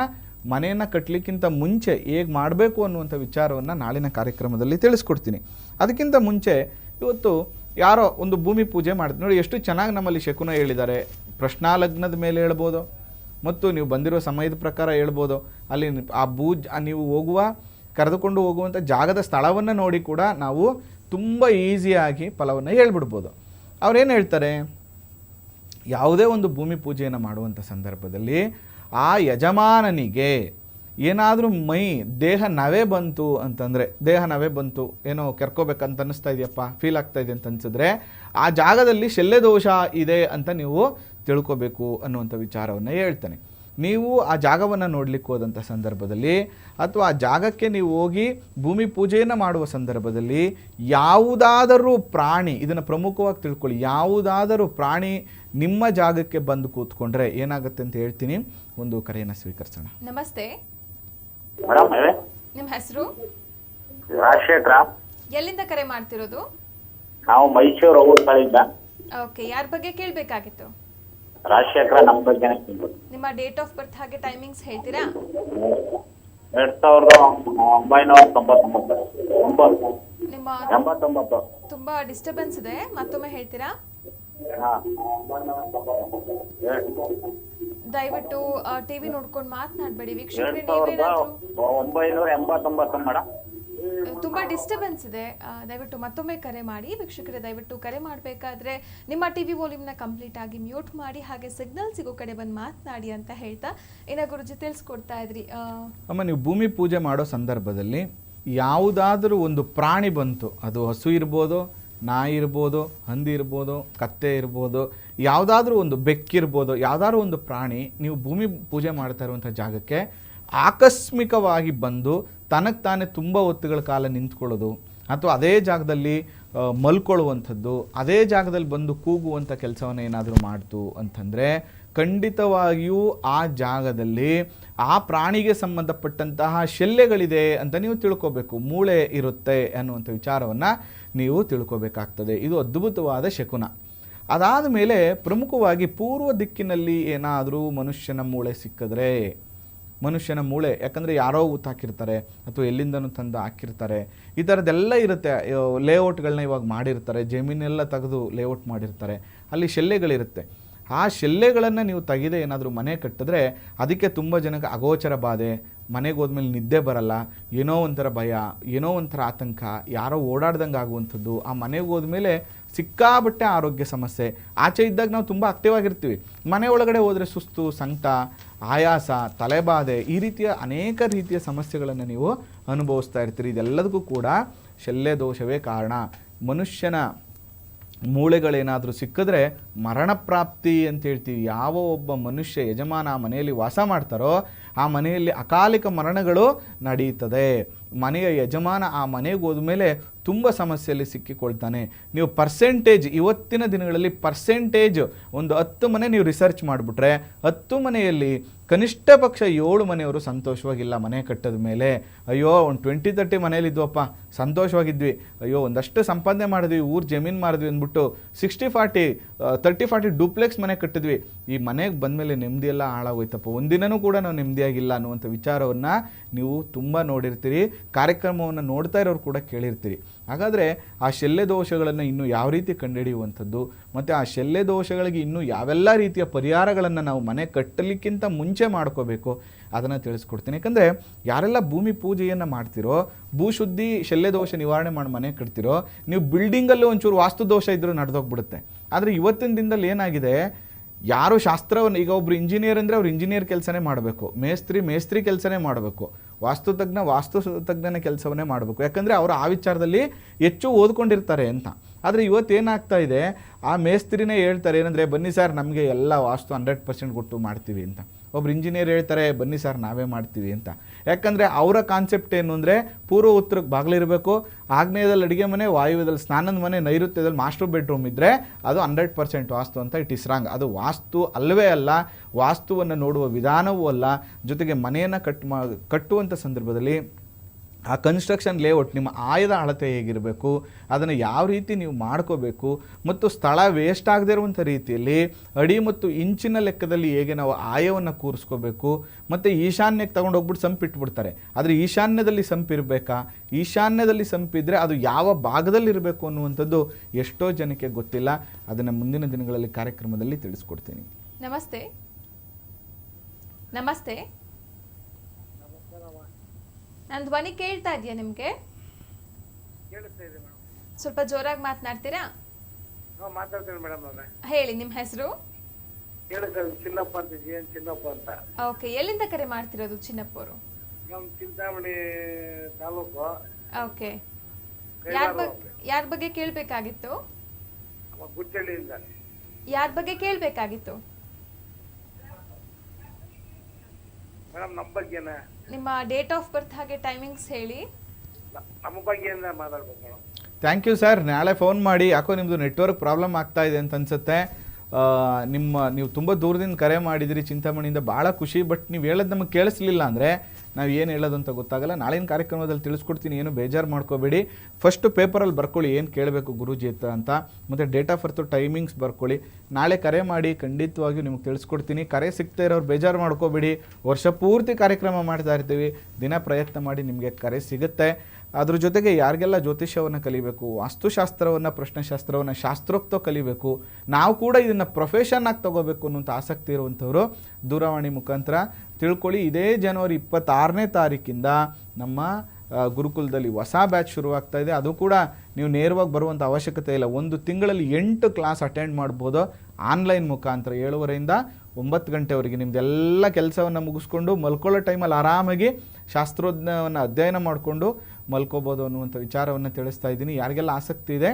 ಮನೆಯನ್ನು ಕಟ್ಟಲಿಕ್ಕಿಂತ ಮುಂಚೆ ಹೇಗೆ ಮಾಡಬೇಕು ಅನ್ನುವಂಥ ವಿಚಾರವನ್ನು ನಾಳಿನ ಕಾರ್ಯಕ್ರಮದಲ್ಲಿ ತಿಳಿಸ್ಕೊಡ್ತೀನಿ. ಅದಕ್ಕಿಂತ ಮುಂಚೆ ಇವತ್ತು ಯಾರೋ ಒಂದು ಭೂಮಿ ಪೂಜೆ ಮಾಡಿದ್ರು ನೋಡಿ, ಎಷ್ಟು ಚೆನ್ನಾಗಿ ನಮ್ಮಲ್ಲಿ ಶಕುನ ಹೇಳಿದ್ದಾರೆ. ಪ್ರಶ್ನಾಲಗ್ನದ ಮೇಲೆ ಹೇಳ್ಬೋದು ಮತ್ತು ನೀವು ಬಂದಿರೋ ಸಮಯದ ಪ್ರಕಾರ ಹೇಳ್ಬೋದು. ಅಲ್ಲಿ ನೀವು ಕರೆದುಕೊಂಡು ಹೋಗುವಂಥ ಜಾಗದ ಸ್ಥಳವನ್ನು ನೋಡಿ ಕೂಡ ನಾವು ತುಂಬ ಈಸಿಯಾಗಿ ಫಲವನ್ನು ಹೇಳ್ಬಿಡ್ಬೋದು. ಅವ್ರೇನು ಹೇಳ್ತಾರೆ, ಯಾವುದೇ ಒಂದು ಭೂಮಿ ಪೂಜೆಯನ್ನು ಮಾಡುವಂಥ ಸಂದರ್ಭದಲ್ಲಿ ಆ ಯಜಮಾನನಿಗೆ ಏನಾದರೂ ದೇಹ ನವೆ ಬಂತು ಅಂತಂದರೆ, ದೇಹ ನವೆ ಬಂತು, ಏನೋ ಕೆರ್ಕೋಬೇಕಂತ ಅನ್ನಿಸ್ತಾ ಇದೆಯಪ್ಪ, ಫೀಲ್ ಆಗ್ತಾ ಇದೆ ಅಂತ ಅನಿಸಿದ್ರೆ ಆ ಜಾಗದಲ್ಲಿ ಶಲ್ಯ ದೋಷ ಇದೆ ಅಂತ ನೀವು ತಿಳ್ಕೊಬೇಕು ಅನ್ನುವಂಥ ವಿಚಾರವನ್ನು ಹೇಳ್ತಾನೆ. ನೀವು ಆ ಜಾಗವನ್ನು ನೋಡಲಿಕ್ಕೆ ಹೋದಂಥ ಸಂದರ್ಭದಲ್ಲಿ ಅಥವಾ ಆ ಜಾಗಕ್ಕೆ ನೀವು ಹೋಗಿ ಭೂಮಿ ಪೂಜೆಯನ್ನು ಮಾಡುವ ಸಂದರ್ಭದಲ್ಲಿ ಯಾವುದಾದರೂ ಪ್ರಾಣಿ, ಇದನ್ನು ಪ್ರಮುಖವಾಗಿ ತಿಳ್ಕೊಳ್ಳಿ, ಯಾವುದಾದರೂ ಪ್ರಾಣಿ ನಿಮ್ಮ ಜಾಗಕ್ಕೆ ಬಂದು ಕೂತ್ಕೊಂಡ್ರೆ ಏನಾಗುತ್ತೆ ಅಂತ ಹೇಳ್ತೀನಿ. ಒಂದು ಕರೆಯನ್ನು ಸ್ವೀಕರಿಸೋಣ. ನಮಸ್ತೆ, ಮೇಡಮ್ ನಿಮ್ಮ ಹೆಸರು? ರಾಜಶೇಖರ. ಎಲ್ಲಿಂದ ಕರೆ ಮಾಡ್ತಿರೋದು? ನಾವು ಮೈಸೂರು ಊರಿನಿಂದ. ಓಕೆ, ಯಾರ ಬಗ್ಗೆ ಕೇಳಬೇಕಾಗಿತ್ತು? ರಾಜಶೇಖರ ನಮ್ಮ ಬಗ್ಗೆ. ನಿಮ್ಮ ಡೇಟ್ ಆಫ್ ಬರ್ತ್ ಹಾಗೆ ಟೈಮಿಂಗ್ಸ್ ಹೇಳ್ತೀರಾ? 1999. ನಿಮ್ಮ 89. ತುಂಬಾ ಡಿಸ್ಟರ್ಬೆನ್ಸ್ ಇದೆ, ಮತ್ತೊಮ್ಮೆ ಹೇಳ್ತೀರಾ? ದಯವಿಟ್ಟು ಟಿವಿ ನೋಡ್ಕೊಂಡು ಮಾತನಾಡಬೇಡಿ ವೀಕ್ಷಕರೇ. ನೀವೇನಾದ್ರೂ 1989 ಮೇಡಮ್. ತುಂಬಾ ಡಿಸ್ಟರ್ಬೆನ್ಸ್ ಇದೆ, ದಯವಿಟ್ಟು ಮತ್ತೊಮ್ಮೆ ಕರೆ ಮಾಡಿ ವೀಕ್ಷಕರೇ. ದಯವಿಟ್ಟು ಕರೆ ಮಾಡಬೇಕಾದ್ರೆ ನಿಮ್ಮ ಟಿವಿ ವಾಲ್ಯೂಮ್ನ ಕಂಪ್ಲೀಟ್ ಆಗಿ ಮ್ಯೂಟ್ ಮಾಡಿ, ಹಾಗೆ ಸಿಗ್ನಲ್ ಸಿಗೋ ಕಡೆ ಬಂದು ಮಾತನಾಡಿ ಅಂತ ಹೇಳ್ತಾ ಇನ್ನ ಗುರುಜಿ ತಿಳಿಸ್ಕೊಡ್ತಾ ಇದ್ರಿ. ಅಮ್ಮ, ನೀವು ಭೂಮಿ ಪೂಜೆ ಮಾಡೋ ಸಂದರ್ಭದಲ್ಲಿ ಯಾವುದಾದ್ರೂ ಒಂದು ಪ್ರಾಣಿ ಬಂತು, ಅದು ಹಸು ಇರ್ಬೋದು, ನಾಯಿ ಇರ್ಬೋದು, ಹಂದಿ ಇರ್ಬೋದು, ಕತ್ತೆ ಇರ್ಬೋದು, ಯಾವುದಾದ್ರೂ ಒಂದು ಬೆಕ್ಕಿರ್ಬೋದು, ಯಾವುದಾದ್ರೂ ಒಂದು ಪ್ರಾಣಿ ನೀವು ಭೂಮಿ ಪೂಜೆ ಮಾಡ್ತಾ ಇರುವಂಥ ಜಾಗಕ್ಕೆ ಆಕಸ್ಮಿಕವಾಗಿ ಬಂದು ತನಗೆ ತಾನೇ ತುಂಬ ಹೊತ್ತುಗಳ ಕಾಲ ನಿಂತ್ಕೊಳ್ಳೋದು ಅಥವಾ ಅದೇ ಜಾಗದಲ್ಲಿ ಮಲ್ಕೊಳ್ಳುವಂಥದ್ದು, ಅದೇ ಜಾಗದಲ್ಲಿ ಬಂದು ಕೂಗುವಂಥ ಕೆಲಸವನ್ನು ಏನಾದರೂ ಮಾಡ್ತು ಅಂತಂದರೆ ಖಂಡಿತವಾಗಿಯೂ ಆ ಜಾಗದಲ್ಲಿ ಆ ಪ್ರಾಣಿಗೆ ಸಂಬಂಧಪಟ್ಟಂತಹ ಶಲ್ಯಗಳಿದೆ ಅಂತ ನೀವು ತಿಳ್ಕೊಬೇಕು. ಮೂಳೆ ಇರುತ್ತೆ ಅನ್ನುವಂಥ ವಿಚಾರವನ್ನು ನೀವು ತಿಳ್ಕೊಬೇಕಾಗ್ತದೆ. ಇದು ಅದ್ಭುತವಾದ ಶಕುನ. ಅದಾದ ಮೇಲೆ ಪ್ರಮುಖವಾಗಿ ಪೂರ್ವ ದಿಕ್ಕಿನಲ್ಲಿ ಏನಾದರೂ ಮನುಷ್ಯನ ಮೂಳೆ ಸಿಕ್ಕಿದ್ರೆ, ಮನುಷ್ಯನ ಮೂಳೆ ಯಾಕಂದರೆ ಯಾರೋ ಹಾಕಿರ್ತಾರೆ ಅಥವಾ ಎಲ್ಲಿಂದನೂ ತಂದು ಹಾಕಿರ್ತಾರೆ, ಈ ಥರದ್ದೆಲ್ಲ ಇರುತ್ತೆ. ಲೇಔಟ್ಗಳನ್ನ ಇವಾಗ ಮಾಡಿರ್ತಾರೆ, ಜಮೀನೆಲ್ಲ ತೆಗೆದು ಲೇಔಟ್ ಮಾಡಿರ್ತಾರೆ, ಅಲ್ಲಿ ಶಲ್ಯಗಳಿರುತ್ತೆ. ಆ ಶಲ್ಯಗಳನ್ನು ನೀವು ತೆಗೆದೇ ಏನಾದರೂ ಮನೆ ಕಟ್ಟಿದ್ರೆ ಅದಕ್ಕೆ ತುಂಬ ಜನಕ್ಕೆ ಅಗೋಚರ ಬಾಧೆ, ಮನೆಗೆ ಹೋದ್ಮೇಲೆ ನಿದ್ದೆ ಬರಲ್ಲ, ಏನೋ ಒಂಥರ ಭಯ, ಏನೋ ಒಂಥರ ಆತಂಕ, ಯಾರೋ ಓಡಾಡ್ದಂಗೆ ಆಗುವಂಥದ್ದು, ಆ ಮನೆಗೆ ಹೋದ್ಮೇಲೆ ಸಿಕ್ಕಾಬಟ್ಟೆ ಆರೋಗ್ಯ ಸಮಸ್ಯೆ. ಆಚೆ ಇದ್ದಾಗ ನಾವು ತುಂಬ ಆಕ್ಟಿವ್ ಆಗಿರ್ತೀವಿ, ಮನೆ ಒಳಗಡೆ ಹೋದರೆ ಸುಸ್ತು, ಸಂಕಟ, ಆಯಾಸ, ತಲೆಬಾಧೆ, ಈ ರೀತಿಯ ಅನೇಕ ರೀತಿಯ ಸಮಸ್ಯೆಗಳನ್ನು ನೀವು ಅನುಭವಿಸ್ತಾ ಇರ್ತೀರಿ. ಇದೆಲ್ಲದಕ್ಕೂ ಕೂಡ ಶಲ್ಯ ದೋಷವೇ ಕಾರಣ. ಮನುಷ್ಯನ ಮೂಳೆಗಳೇನಾದರೂ ಸಿಕ್ಕಿದ್ರೆ ಮರಣ ಪ್ರಾಪ್ತಿ ಅಂತ ಹೇಳ್ತೀವಿ. ಯಾವ ಒಬ್ಬ ಮನುಷ್ಯ ಯಜಮಾನ ಆ ಮನೆಯಲ್ಲಿ ವಾಸ ಮಾಡ್ತಾರೋ ಆ ಮನೆಯಲ್ಲಿ ಅಕಾಲಿಕ ಮರಣಗಳು ನಡೆಯುತ್ತದೆ. ಮನೆಯ ಯಜಮಾನ ಆ ಮನೆಗೆ ಹೋದ್ಮೇಲೆ ತುಂಬ ಸಮಸ್ಯೆಯಲ್ಲಿ ಸಿಕ್ಕಿಕೊಳ್ತಾನೆ. ನೀವು ಪರ್ಸೆಂಟೇಜ್, ಇವತ್ತಿನ ದಿನಗಳಲ್ಲಿ ಪರ್ಸೆಂಟೇಜ್ ಒಂದು 10 ಮನೆ ನೀವು ರಿಸರ್ಚ್ ಮಾಡಿಬಿಟ್ರೆ 10 ಮನೆಯಲ್ಲಿ ಕನಿಷ್ಠ ಪಕ್ಷ 7 ಮನೆಯವರು ಸಂತೋಷವಾಗಿಲ್ಲ ಮನೆ ಕಟ್ಟದ ಮೇಲೆ. ಅಯ್ಯೋ ಒಂದು 20-30 ಮನೇಲಿದ್ವಪ್ಪ, ಸಂತೋಷವಾಗಿದ್ವಿ, ಅಯ್ಯೋ ಒಂದಷ್ಟು ಸಂಪಾದನೆ ಮಾಡಿದ್ವಿ, ಊರು ಜಮೀನು ಮಾಡಿದ್ವಿ ಅಂದ್ಬಿಟ್ಟು 60-40 30-40 ಡೂಪ್ಲೆಕ್ಸ್ ಮನೆ ಕಟ್ಟಿದ್ವಿ, ಈ ಮನೆಗೆ ಬಂದಮೇಲೆ ನೆಮ್ಮದಿಯೆಲ್ಲ ಹಾಳಾಗೋಯ್ತಪ್ಪ, ಒಂದಿನನೂ ಕೂಡ ನಾವು ನೆಮ್ಮದಿಯಾಗಿಲ್ಲ ಅನ್ನುವಂಥ ವಿಚಾರವನ್ನು ನೀವು ತುಂಬ ನೋಡಿರ್ತೀರಿ. ಕಾರ್ಯಕ್ರಮವನ್ನು ನೋಡ್ತಾ ಇರೋರು ಕೂಡ ಕೇಳಿರ್ತೀರಿ. ಹಾಗಾದರೆ ಆ ಶಲ್ಯ ದೋಷಗಳನ್ನು ಇನ್ನೂ ಯಾವ ರೀತಿ ಕಂಡುಹಿಡಿಯುವಂಥದ್ದು ಮತ್ತು ಆ ಶಲ್ಯ ದೋಷಗಳಿಗೆ ಇನ್ನೂ ಯಾವೆಲ್ಲ ರೀತಿಯ ಪರಿಹಾರಗಳನ್ನು ನಾವು ಮನೆ ಕಟ್ಟಲಿಕ್ಕಿಂತ ಮುಂಚೆ ಮಾಡ್ಕೋಬೇಕು ಅದನ್ನು ತಿಳಿಸ್ಕೊಡ್ತೀನಿ. ಯಾಕಂದರೆ ಯಾರೆಲ್ಲ ಭೂಮಿ ಪೂಜೆಯನ್ನು ಮಾಡ್ತಿರೋ, ಭೂಶುದ್ಧಿ ಶಲ್ಯ ದೋಷ ನಿವಾರಣೆ ಮಾಡಿ ಮನೆ ಕಟ್ತಿರೋ, ನೀವು ಬಿಲ್ಡಿಂಗಲ್ಲಿ ಒಂಚೂರು ವಾಸ್ತು ದೋಷ ಇದ್ದರೂ ನಡೆದೋಗ್ಬಿಡುತ್ತೆ. ಆದರೆ ಇವತ್ತಿನ ದಿನದಲ್ಲಿ ಏನಾಗಿದೆ, ಯಾರು ಶಾಸ್ತ್ರವನ್ನು, ಈಗ ಒಬ್ಬರು ಇಂಜಿನಿಯರ್ ಅಂದರೆ ಅವ್ರು ಇಂಜಿನಿಯರ್ ಕೆಲಸನೇ ಮಾಡಬೇಕು, ಮೇಸ್ತ್ರಿ ಕೆಲಸನೇ ಮಾಡಬೇಕು, ವಾಸ್ತು ತಜ್ಞನ ಕೆಲಸವನ್ನೇ ಮಾಡಬೇಕು. ಯಾಕಂದರೆ ಅವರು ಆ ವಿಚಾರದಲ್ಲಿ ಹೆಚ್ಚು ಓದ್ಕೊಂಡಿರ್ತಾರೆ ಅಂತ. ಆದರೆ ಇವತ್ತೇನಾಗ್ತಾ ಇದೆ, ಆ ಮೇಸ್ತ್ರಿನೇ ಹೇಳ್ತಾರೆ ಏನಂದರೆ, ಬನ್ನಿ ಸರ್ ನಮಗೆ ಎಲ್ಲ ವಾಸ್ತು 100% ಕೊಟ್ಟು ಮಾಡ್ತೀವಿ ಅಂತ. ಒಬ್ರು ಇಂಜಿನಿಯರ್ ಹೇಳ್ತಾರೆ ಬನ್ನಿ ಸರ್ ನಾವೇ ಮಾಡ್ತೀವಿ ಅಂತ. ಯಾಕಂದರೆ ಅವರ ಕಾನ್ಸೆಪ್ಟ್ ಏನು ಅಂದರೆ ಪೂರ್ವ ಉತ್ತರಕ್ಕೆ ಬಾಗಿಲಿರಬೇಕು, ಆಗ್ನೇಯದಲ್ಲಿ ಅಡುಗೆ ಮನೆ, ವಾಯುವ್ಯದಲ್ಲಿ ಸ್ನಾನದ ಮನೆ, ನೈಋತ್ಯದಲ್ಲಿ ಮಾಸ್ಟರ್ ಬೆಡ್ರೂಮ್ ಇದ್ದರೆ ಅದು 100% ವಾಸ್ತು ಅಂತ ಇಟ್ ಇಸ್ ರಾಂಗ್. ಅದು ವಾಸ್ತು ಅಲ್ಲವೇ ಅಲ್ಲ, ವಾಸ್ತುವನ್ನು ನೋಡುವ ವಿಧಾನವೂ ಅಲ್ಲ. ಜೊತೆಗೆ ಮನೆಯನ್ನು ಕಟ್ಟುವಂಥ ಸಂದರ್ಭದಲ್ಲಿ ಆ ಕನ್ಸ್ಟ್ರಕ್ಷನ್ ಲೇಔಟ್ ನಿಮ್ಮ ಆಯದ ಅಳತೆ ಹೇಗಿರಬೇಕು, ಅದನ್ನು ಯಾವ ರೀತಿ ನೀವು ಮಾಡ್ಕೋಬೇಕು, ಮತ್ತು ಸ್ಥಳ ವೇಸ್ಟ್ ಆಗದೇ ಇರುವಂಥ ರೀತಿಯಲ್ಲಿ ಅಡಿ ಮತ್ತು ಇಂಚಿನ ಲೆಕ್ಕದಲ್ಲಿ ಹೇಗೆ ನಾವು ಆಯವನ್ನು ಕೂರಿಸ್ಕೋಬೇಕು. ಮತ್ತು ಈಶಾನ್ಯಕ್ಕೆ ತೊಗೊಂಡೋಗ್ಬಿಟ್ಟು ಸಂಪಿಟ್ಬಿಡ್ತಾರೆ, ಆದರೆ ಈಶಾನ್ಯದಲ್ಲಿ ಸಂಪಿರಬೇಕಾ, ಈಶಾನ್ಯದಲ್ಲಿ ಸಂಪಿದ್ರೆ ಅದು ಯಾವ ಭಾಗದಲ್ಲಿರಬೇಕು ಅನ್ನುವಂಥದ್ದು ಎಷ್ಟೋ ಜನಕ್ಕೆ ಗೊತ್ತಿಲ್ಲ. ಅದನ್ನು ಮುಂದಿನ ದಿನಗಳಲ್ಲಿ ಕಾರ್ಯಕ್ರಮದಲ್ಲಿ ತಿಳಿಸ್ಕೊಡ್ತೀನಿ. ನಮಸ್ತೆ. ನಮಸ್ತೆ, ನನ್ನ ಧ್ವನಿ ಕೇಳ್ತಾ ಇದೆಯಾ ನಿಮಗೆ? ಸ್ವಲ್ಪ ಜೋರಾಗಿ ಮಾತನಾಡ್ತೀರಾ? ಮಾತಾಡ್ತೀನಿ ಮೇಡಮ್. ಹೇಳಿ, ನಿಮ್ಮ ಹೆಸರು? ಚಿನ್ನಪ್ಪ ಅಂತ, ಚಿನ್ನಪ್ಪ ಅಂತ. ಓಕೆ, ಎಲ್ಲಿಂದ ಕರೆ ಮಾಡ್ತಿರೋದು ಚಿನ್ನಪ್ಪ ಅವರು? ನಮ್ಮ ಚಿಂತಾಮಣಿ ತಾಲೂಕು. ಓಕೆ, ಯಾರ ಬಗ್ಗೆ ಕೇಳಬೇಕಾಗಿತ್ತು? ಗುಚ್ಚಳ್ಳಿಯಿಂದ. ಯಾರ ಬಗ್ಗೆ ಕೇಳಬೇಕಾಗಿತ್ತು ಮೇಡಮ್? ನಮ್ಮ ಬಗ್ಗೆನ. ನಿಮ್ಮ ಡೇಟ್ ಆಫ್ ಬರ್ತ್ ಹಾಗೆ ಟೈಮಿಂಗ್ಸ್ ಹೇಳಿ. ನಮ್ಮ ಬಗ್ಗೆಯಿಂದ ಮಾತಾಡ್ಬೇಕು ಮೇಡಮ್. Thank you sir. ನಾಳೆ ಫೋನ್ ಮಾಡಿ. ಯಾಕೋ ನಿಮ್ಮದು ನೆಟ್ವರ್ಕ್ ಪ್ರಾಬ್ಲಮ್ ಆಗ್ತಾ ಇದೆ ಅಂತ ಅನ್ಸುತ್ತೆ. ನೀವು ತುಂಬ ದೂರದಿಂದ ಕರೆ ಮಾಡಿದಿರಿ ಚಿಂತಾಮಣಿಯಿಂದ, ಭಾಳ ಖುಷಿ. ಬಟ್ ನೀವು ಹೇಳೋದು ನಮಗೆ ಕೇಳಿಸ್ಲಿಲ್ಲ ಅಂದರೆ ನಾವು ಏನು ಹೇಳೋದು ಅಂತ ಗೊತ್ತಾಗಲ್ಲ. ನಾಳಿನ ಕಾರ್ಯಕ್ರಮದಲ್ಲಿ ತಿಳಿಸ್ಕೊಡ್ತೀನಿ, ಏನು ಬೇಜಾರು ಮಾಡ್ಕೋಬೇಡಿ. ಫಸ್ಟು ಪೇಪರಲ್ಲಿ ಬರ್ಕೊಳ್ಳಿ ಏನು ಕೇಳಬೇಕು ಗುರೂಜಿ ಅಂತ, ಮತ್ತು ಡೇಟ್ ಆಫ್ ಬರ್ತು ಟೈಮಿಂಗ್ಸ್ ಬರ್ಕೊಳ್ಳಿ. ನಾಳೆ ಕರೆ ಮಾಡಿ, ಖಂಡಿತವಾಗಿಯೂ ನಿಮಗೆ ತಿಳಿಸ್ಕೊಡ್ತೀನಿ. ಕರೆ ಸಿಗ್ತಾ ಇರೋರು ಬೇಜಾರು ಮಾಡ್ಕೋಬೇಡಿ, ವರ್ಷ ಪೂರ್ತಿ ಕಾರ್ಯಕ್ರಮ ಮಾಡ್ತಾ ಇರ್ತೀವಿ. ದಿನ ಪ್ರಯತ್ನ ಮಾಡಿ ನಿಮಗೆ ಕರೆ ಸಿಗುತ್ತೆ. ಅದ್ರ ಜೊತೆಗೆ ಯಾರಿಗೆಲ್ಲ ಜ್ಯೋತಿಷ್ಯವನ್ನು ಕಲಿಬೇಕು, ವಾಸ್ತುಶಾಸ್ತ್ರವನ್ನು, ಪ್ರಶ್ನೆಶಾಸ್ತ್ರವನ್ನು ಶಾಸ್ತ್ರೋಕ್ತ ಕಲಿಬೇಕು, ನಾವು ಕೂಡ ಇದನ್ನು ಪ್ರೊಫೆಷನ್ನಾಗಿ ತೊಗೋಬೇಕು ಅನ್ನೋಂಥ ಆಸಕ್ತಿ ಇರುವಂಥವರು ದೂರವಾಣಿ ಮುಖಾಂತರ ತಿಳ್ಕೊಳ್ಳಿ. ಇದೇ ಜನವರಿ 26ನೇ ತಾರೀಕಿಂದ ನಮ್ಮ ಗುರುಕುಲದಲ್ಲಿ ಹೊಸ ಬ್ಯಾಚ್ ಶುರುವಾಗ್ತಾ ಇದೆ. ಅದು ಕೂಡ ನೀವು ನೇರವಾಗಿ ಬರುವಂಥ ಅವಶ್ಯಕತೆ ಇಲ್ಲ. 1 ತಿಂಗಳಲ್ಲಿ 8 ಕ್ಲಾಸ್ ಅಟೆಂಡ್ ಮಾಡ್ಬೋದು ಆನ್ಲೈನ್ ಮುಖಾಂತರ. 7:30ಯಿಂದ 9 ಗಂಟೆವರೆಗೆ ನಿಮ್ಮದೆಲ್ಲ ಕೆಲಸವನ್ನು ಮುಗಿಸ್ಕೊಂಡು ಮಲ್ಕೊಳ್ಳೋ ಟೈಮಲ್ಲಿ ಆರಾಮಾಗಿ ಶಾಸ್ತ್ರೋಜ್ಞವನ್ನು ಅಧ್ಯಯನ ಮಾಡಿಕೊಂಡು ಮಲ್ಕೋಬೋದು ಅನ್ನುವಂಥ ವಿಚಾರವನ್ನು ತಿಳಿಸ್ತಾ ಇದ್ದೀನಿ. ಯಾರಿಗೆಲ್ಲ ಆಸಕ್ತಿ ಇದೆ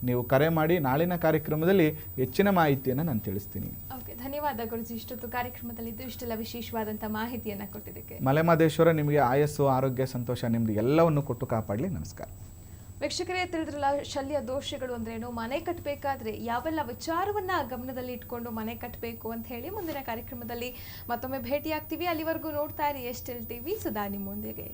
ನೀವು ಕರೆ ಮಾಡಿ. ನಾಳಿನ ಕಾರ್ಯಕ್ರಮದಲ್ಲಿ ಹೆಚ್ಚಿನ ಮಾಹಿತಿಯನ್ನು ನಾನು ತಿಳಿಸ್ತೀನಿ. ಓಕೆ, ಧನ್ಯವಾದ ಗುರುಜಿ. ಇಷ್ಟೊತ್ತು ಕಾರ್ಯಕ್ರಮದಲ್ಲಿದ್ದು ಇಷ್ಟೆಲ್ಲ ವಿಶೇಷವಾದಂಥ ಮಾಹಿತಿಯನ್ನು ಕೊಟ್ಟಿದ್ದಕ್ಕೆ. ಮಲೆಮಹದೇಶ್ವರ ನಿಮಗೆ ಆಯಸ್ಸು, ಆರೋಗ್ಯ, ಸಂತೋಷ, ನಿಮ್ಮದು ಎಲ್ಲವನ್ನು ಕೊಟ್ಟು ಕಾಪಾಡಲಿ. ನಮಸ್ಕಾರ. ವೀಕ್ಷಕರೇ, ತಿಳಿದ್ರಲ್ಲ ಶಲ್ಯ ದೋಷಗಳು ಅಂದ್ರೇನು, ಮನೆ ಕಟ್ಟಬೇಕಾದ್ರೆ ಯಾವೆಲ್ಲ ವಿಚಾರವನ್ನ ಗಮನದಲ್ಲಿ ಇಟ್ಕೊಂಡು ಮನೆ ಕಟ್ಟಬೇಕು ಅಂತ ಹೇಳಿ ಮುಂದಿನ ಕಾರ್ಯಕ್ರಮದಲ್ಲಿ ಮತ್ತೊಮ್ಮೆ ಭೇಟಿಯಾಗ್ತೀವಿ. ಅಲ್ಲಿವರೆಗೂ ನೋಡ್ತಾ ಇರಿ ಎಸ್ಟೆಲ್ ಟಿವಿ, ಸದಾ ನಿಮ್ಮೊಂದಿಗೆ.